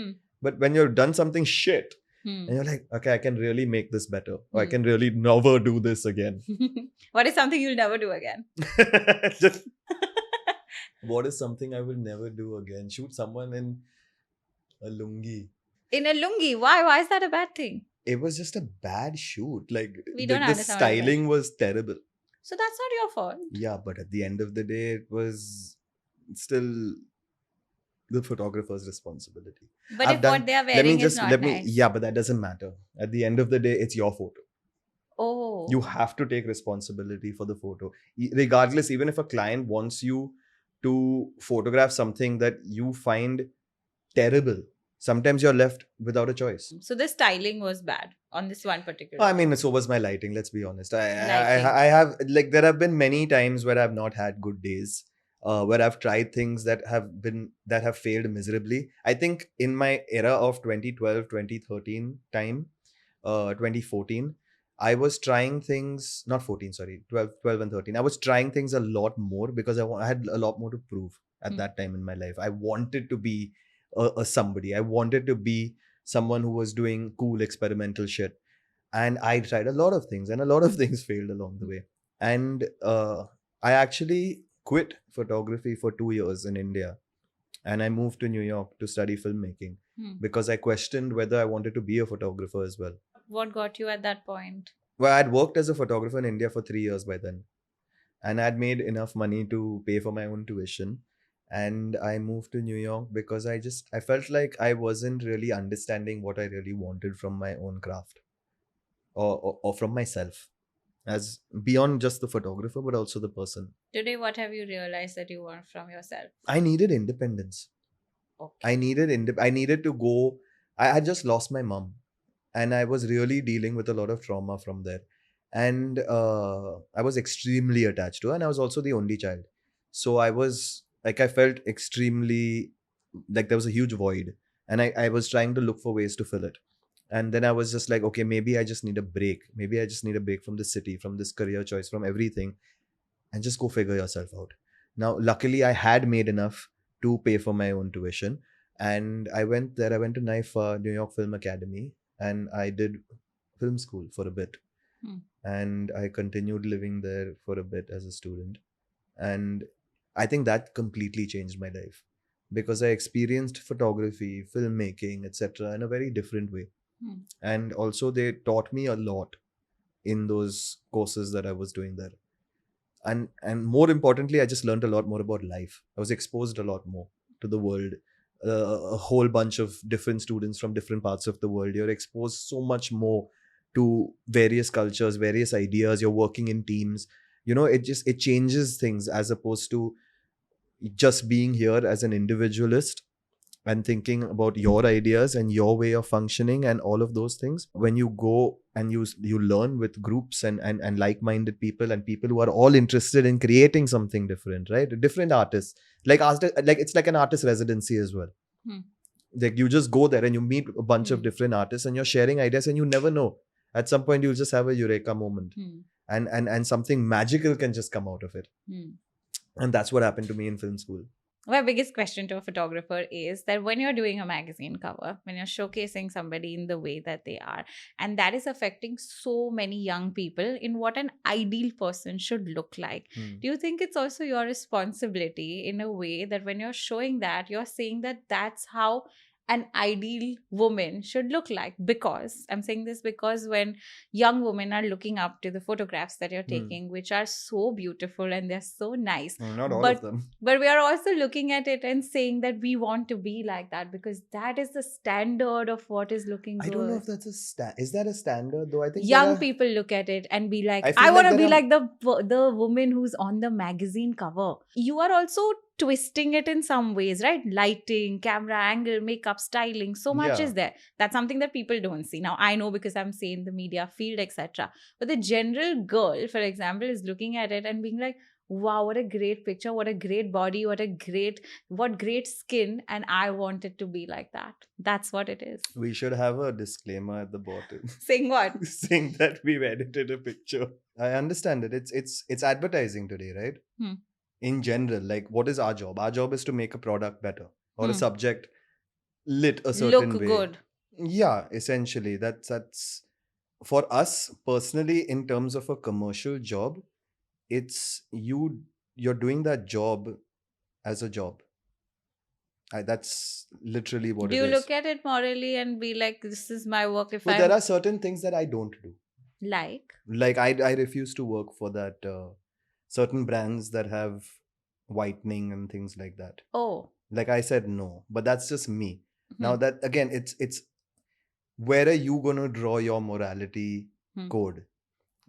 But when you've done something shit, and you're like, okay, I can really make this better. Or I can really never do this again. What is something you'll never do again? What is something I will never do again? Shoot someone in a lungi. In a lungi? Why? Why is that a bad thing? It was just a bad shoot. Like, We don't the understand what you styling was terrible. So that's not your fault. Yeah, but at the end of the day, it was still the photographer's responsibility. But if what they are wearing is not nice. Yeah, but that doesn't matter. At the end of the day, it's your photo. Oh. You have to take responsibility for the photo. Regardless, even if a client wants you to photograph something that you find terrible, sometimes you're left without a choice. So the styling was bad on this one particular. I mean, so was my lighting. Let's be honest. I have, like, there have been many times where I've not had good days, where I've tried things that have failed miserably. I think in my era of 2012, 2013 time, 2014, I was trying things, not 14, sorry, 12 and 13. I was trying things a lot more because I had a lot more to prove at that time in my life. I wanted to be a somebody. I wanted to be someone who was doing cool experimental shit. And I tried a lot of things, and a lot of things failed along the way. And I actually quit photography for 2 years in India. And I moved to New York to study filmmaking because I questioned whether I wanted to be a photographer as well. What got you at that point? Well, I'd worked as a photographer in India for 3 years by then. And I'd made enough money to pay for my own tuition. And I moved to New York because I felt like I wasn't really understanding what I really wanted from my own craft or from myself, as beyond just the photographer, but also the person. Today, what have you realized that you want from yourself? I needed independence. Okay. I needed to go. I had just lost my mom, and I was really dealing with a lot of trauma from there. And I was extremely attached to her, and I was also the only child. So I felt extremely like there was a huge void, and I was trying to look for ways to fill it. And then I was just like, okay, maybe I just need a break. Maybe I just need a break from the city, from this career choice, from everything, and just go figure yourself out. Now, luckily, I had made enough to pay for my own tuition. And I went there. I went to NYFA, New York Film Academy, and I did film school for a bit. And I continued living there for a bit as a student. And I think that completely changed my life because I experienced photography, filmmaking, etc. in a very different way. And also they taught me a lot in those courses that I was doing there. And more importantly, I just learned a lot more about life. I was exposed a lot more to the world. A whole bunch of different students from different parts of the world. You're exposed so much more to various cultures, various ideas. You're working in teams. It changes things as opposed to just being here as an individualist and thinking about your ideas and your way of functioning and all of those things. When you go and you learn with groups and like-minded people and people who are all interested in creating something different, right? Different artists. Like it's like an artist residency as well. Like you just go there and you meet a bunch of different artists and you're sharing ideas, and you never know. At some point you'll just have a eureka moment. And something magical can just come out of it. And that's what happened to me in film school. My biggest question to a photographer is that when you're doing a magazine cover, when you're showcasing somebody in the way that they are, and that is affecting so many young people in what an ideal person should look like, do you think it's also your responsibility in a way that when you're showing that, you're saying that that's how an ideal woman should look like? Because I'm saying this because when young women are looking up to the photographs that you're taking, which are so beautiful and they're so nice, Not all of them. but we are also looking at it and saying that we want to be like that because that is the standard of what is looking good. I don't know if that's is that a standard though? I think young people look at it and be like, I feel I want to like be there like the woman who's on the magazine cover. You are also twisting it in some ways, right? Lighting, camera angle, makeup, styling, so much Yeah. is there. That's something that people don't see. Now I know because I'm saying the media field, etc. But the general girl, for example, is looking at it and being like, wow, what a great picture, what a great body, what great skin, and I want it to be like that. That's what it is. We should have a disclaimer at the bottom. Saying what? Saying that we've edited a picture. I understand it. It's advertising today, right? In general, like what is our job? Our job is to make a product better or a subject lit a certain Look way. good. Yeah, essentially. That's for us personally in terms of a commercial job. It's you're doing that job as a job. That's literally what Do it you is. look at it morally and be like, this is my work? If But I there are certain things that I don't do. like I refuse to work for that certain brands that have whitening and things like that. oh, Like I said no, but that's just me. Hmm. Now that again, it's where are you gonna draw your morality code,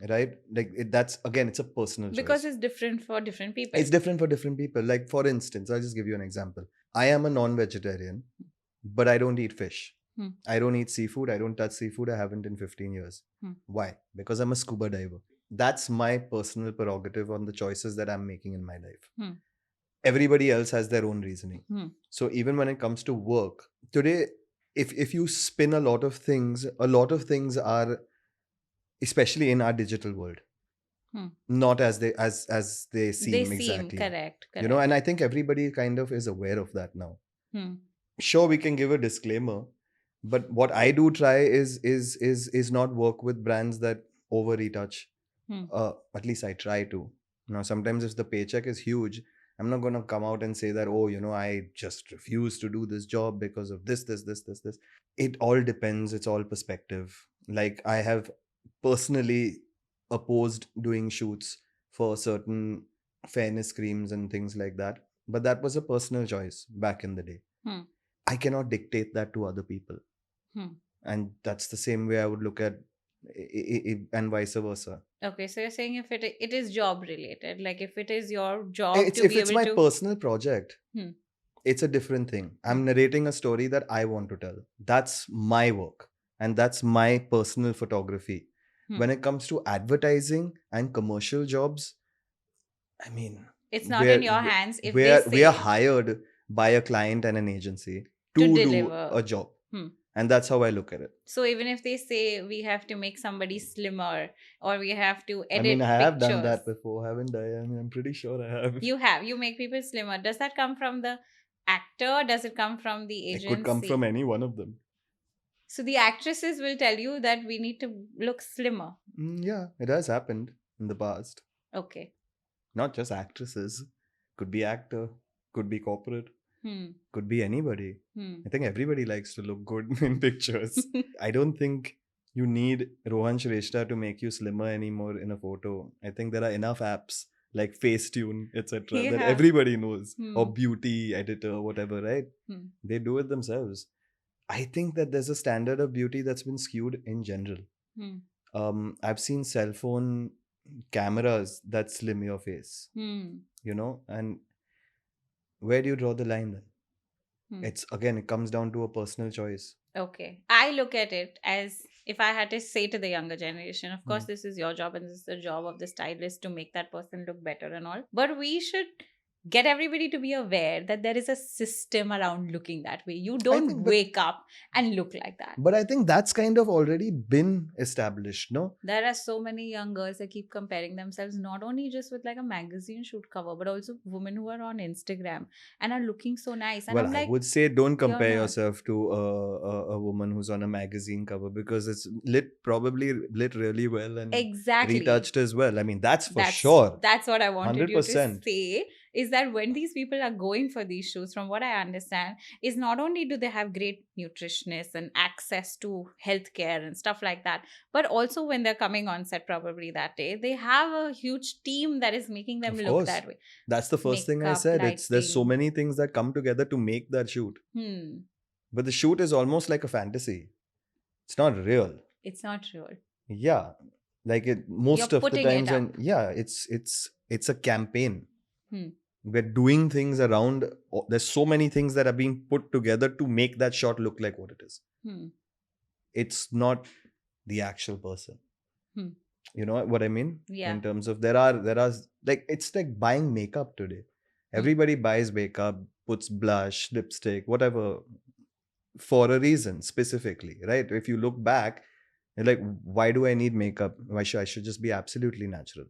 right? Like that's again, it's a personal because choice. it's different for different people. It's different for different people. Like for instance, I'll just give you an example. I am a non-vegetarian, but I don't eat fish. I don't eat seafood. I don't touch seafood. I haven't in 15 years. Why? Because I'm a scuba diver. That's my personal prerogative on the choices that I'm making in my life. Everybody else has their own reasoning. So even when it comes to work, today, if you spin a lot of things are, especially in our digital world, not as they seem exactly. Correct. You know, and I think everybody kind of is aware of that now. Sure, we can give a disclaimer, but what I do try is not work with brands that over retouch. At least I try to. Now, sometimes if the paycheck is huge, I'm not going to come out and say that, oh, you know, I just refuse to do this job because of this. It all depends. It's all perspective. Like I have personally opposed doing shoots for certain fairness creams and things like that. But that was a personal choice back in the day. I cannot dictate that to other people. And that's the same way I would look at and vice versa. Okay, so you're saying if it is job related, like if it is your job if it's my personal project, it's a different thing. I'm narrating a story that I want to tell. That's my work and that's my personal photography. When it comes to advertising and commercial jobs, I mean, it's not in your hands. If we are hired by a client and an agency to deliver do a job. And that's how I look at it. So even if they say we have to make somebody slimmer or we have to edit, I mean, I have done pictures, that before, haven't I? I mean, I'm pretty sure I have. You make people slimmer. Does that come from the actor? Does it come from the agency? It could come from any one of them. So the actresses will tell you that we need to look slimmer. Yeah, it has happened in the past. Okay. Not just actresses. Could be actor. Could be corporate. Could be anybody. I think everybody likes to look good in pictures. I don't think you need Rohan Shrestha to make you slimmer anymore in a photo. I think there are enough apps like Facetune, etc. that everybody knows. Or beauty editor, whatever, right? They do it themselves. I think that there's a standard of beauty that's been skewed in general. I've seen cell phone cameras that slim your face. You know, and where do you draw the line then? It comes down to a personal choice. Okay. I look at it as if I had to say to the younger generation, of course, this is your job and this is the job of the stylist to make that person look better and all. But we should get everybody to be aware that there is a system around looking that way. You don't wake up and look like that. But I think that's kind of already been established, no? There are so many young girls that keep comparing themselves not only just with like a magazine shoot cover, but also women who are on Instagram and are looking so nice. And well, I'm like, I would say don't compare yourself to a woman who's on a magazine cover because it's probably lit really well and retouched as well. I mean, that's for sure. That's what I wanted 100%. You to say. is that when these people are going for these shoots, from what I understand, is not only do they have great nutritionists and access to healthcare and stuff like that, but also when they're coming on set probably that day, they have a huge team that is making them Of look course. that way. That's the first thing I Makeup, said. There's so lighting. many things that come together to make that shoot. But the shoot is almost like a fantasy. It's not real. It's not real. Yeah. Like most You're of the putting it times when up. it's a campaign. Hmm. We're doing things around. There's so many things that are being put together to make that shot look like what it is. It's not the actual person. You know what I mean? Yeah. In terms of there are like, it's like buying makeup today. Everybody buys makeup, puts blush, lipstick, whatever, for a reason specifically, right? If you look back, you're like, why do I need makeup? I should just be absolutely natural.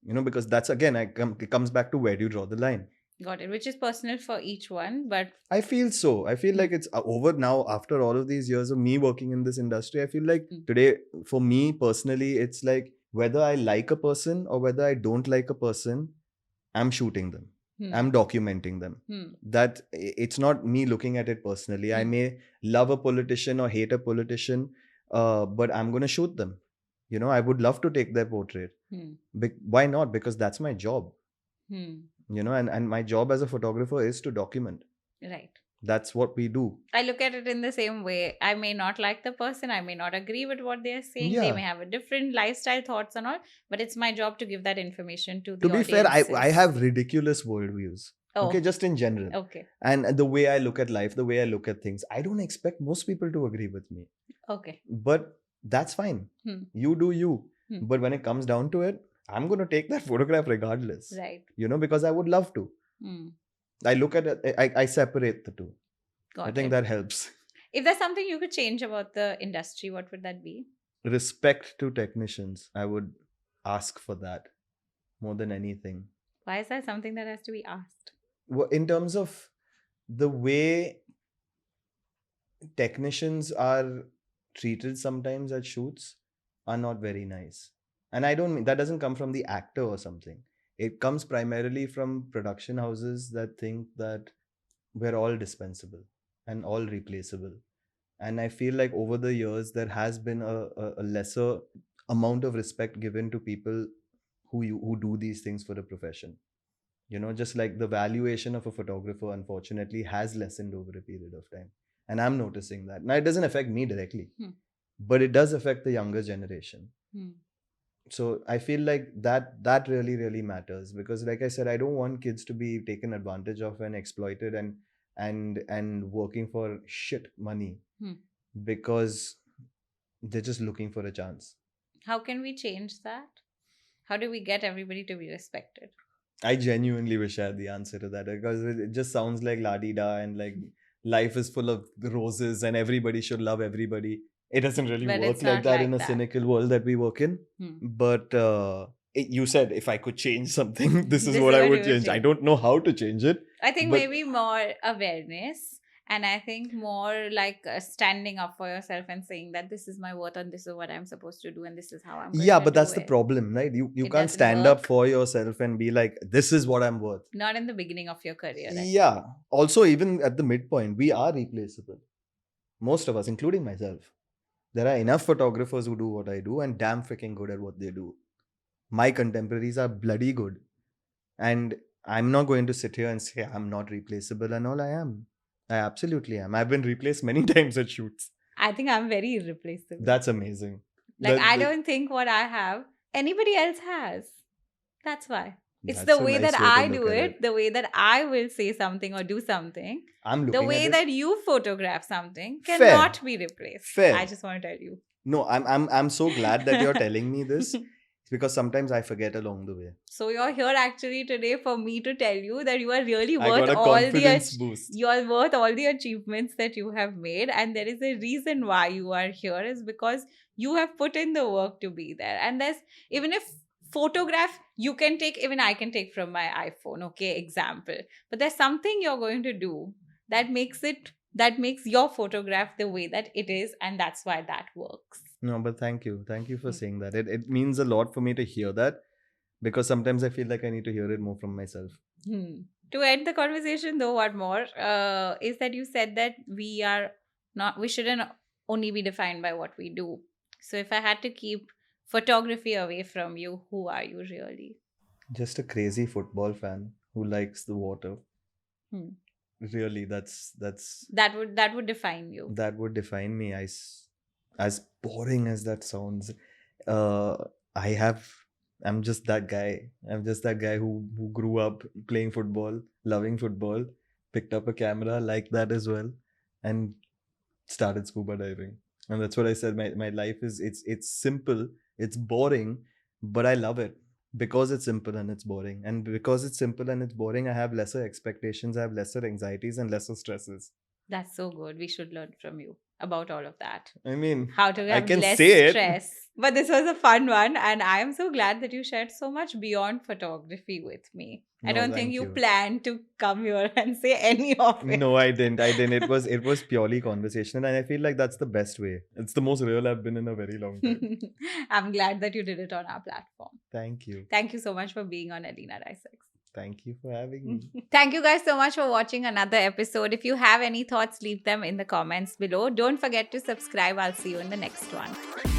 You know, because that's again, it comes back to where do you draw the line. Got it. Which is personal for each one, but I feel so. I feel like it's over now after all of these years of me working in this industry. I feel like today, for me personally, it's like whether I like a person or whether I don't like a person, I'm shooting them. I'm documenting them. That it's not me looking at it personally. I may love a politician or hate a politician, but I'm going to shoot them. You know, I would love to take their portrait. Why not? Because that's my job. You know, and my job as a photographer is to document. Right. That's what we do. I look at it in the same way. I may not like the person. I may not agree with what they're saying. Yeah. They may have a different lifestyle, thoughts and all. But it's my job to give that information to the To be fair, I have ridiculous worldviews. Okay, just in general. Okay. And the way I look at life, the way I look at things, I don't expect most people to agree with me. Okay. But that's fine. You do you. But when it comes down to it, I'm going to take that photograph regardless. Right. You know, because I would love to. I look at it, I separate the two. I think that helps. If there's something you could change about the industry, what would that be? Respect to technicians. I would ask for that more than anything. Why is that something that has to be asked? Well, in terms of the way technicians are treated sometimes at shoots are not very nice. And I don't mean that doesn't come from the actor or something. It comes primarily from production houses that think that we're all dispensable and all replaceable. And I feel like over the years, there has been a lesser amount of respect given to people who do these things for a profession. You know, just like the valuation of a photographer, unfortunately, has lessened over a period of time. And I'm noticing that. Now, it doesn't affect me directly, but it does affect the younger generation. So I feel like that really, really matters, because like I said, I don't want kids to be taken advantage of and exploited and working for shit money because they're just looking for a chance. How can we change that? How do we get everybody to be respected? I genuinely wish I had the answer to that, because it just sounds like la-di-da and like life is full of roses and everybody should love everybody. It doesn't really work like that in a cynical world that we work in. But you said if I could change something, this is what I would change. I don't know how to change it. I think maybe more awareness. And I think more like standing up for yourself and saying that this is my worth and this is what I'm supposed to do and this is how I'm going to do it. Yeah, but that's the problem, right? You can't stand up for yourself and be like, this is what I'm worth. Not in the beginning of your career. Right? Yeah. Also, even at the midpoint, we are replaceable. Most of us, including myself. There are enough photographers who do what I do and damn freaking good at what they do. My contemporaries are bloody good. And I'm not going to sit here and say I'm not replaceable and all. I am. I absolutely am. I've been replaced many times at shoots. I think I'm very irreplaceable. That's amazing. Like, I don't think what I have, anybody else has. That's why. It's the way that I do it, the way that I will say something or do something. The way that you photograph something cannot be replaced. Fair. I just want to tell you. No, I'm so glad that you're telling me this. Because sometimes I forget along the way. So you're here actually today for me to tell you that you are really worth you're worth all the achievements that you have made, and there is a reason why you are here is because you have put in the work to be there. And there's even if photograph you can take, even I can take from my iPhone, okay, example. But there's something you're going to do that makes your photograph the way that it is, and that's why that works. No, but thank you for saying that. It means a lot for me to hear that, because sometimes I feel like I need to hear it more from myself. To end the conversation, though, one more is that you said that we shouldn't only be defined by what we do. So if I had to keep photography away from you, who are you really? Just a crazy football fan who likes the water. Hmm. Really, that's That would define you. that would define me. As boring as that sounds, uh, I have. I'm just that guy. I'm just that guy who grew up playing football, loving football, picked up a camera like that as well, and started scuba diving. And that's what I said. My life is it's simple, it's boring, but I love it because it's simple and it's boring. And because it's simple and it's boring, I have lesser expectations, I have lesser anxieties and lesser stresses. That's so good. We should learn from you about all of that. I mean, How to I have can less say it. stress. But this was a fun one, and I am so glad that you shared so much beyond photography with me. I No, don't think thank you you. planned to come here and say any of it. No, I didn't. It was purely conversational, and I feel like that's the best way. It's the most real I've been in a very long time. I'm glad that you did it on our platform. Thank you. Thank you so much for being on Aleena Dissects. Thank you for having me. Thank you guys so much for watching another episode. If you have any thoughts, leave them in the comments below. Don't forget to subscribe. I'll see you in the next one.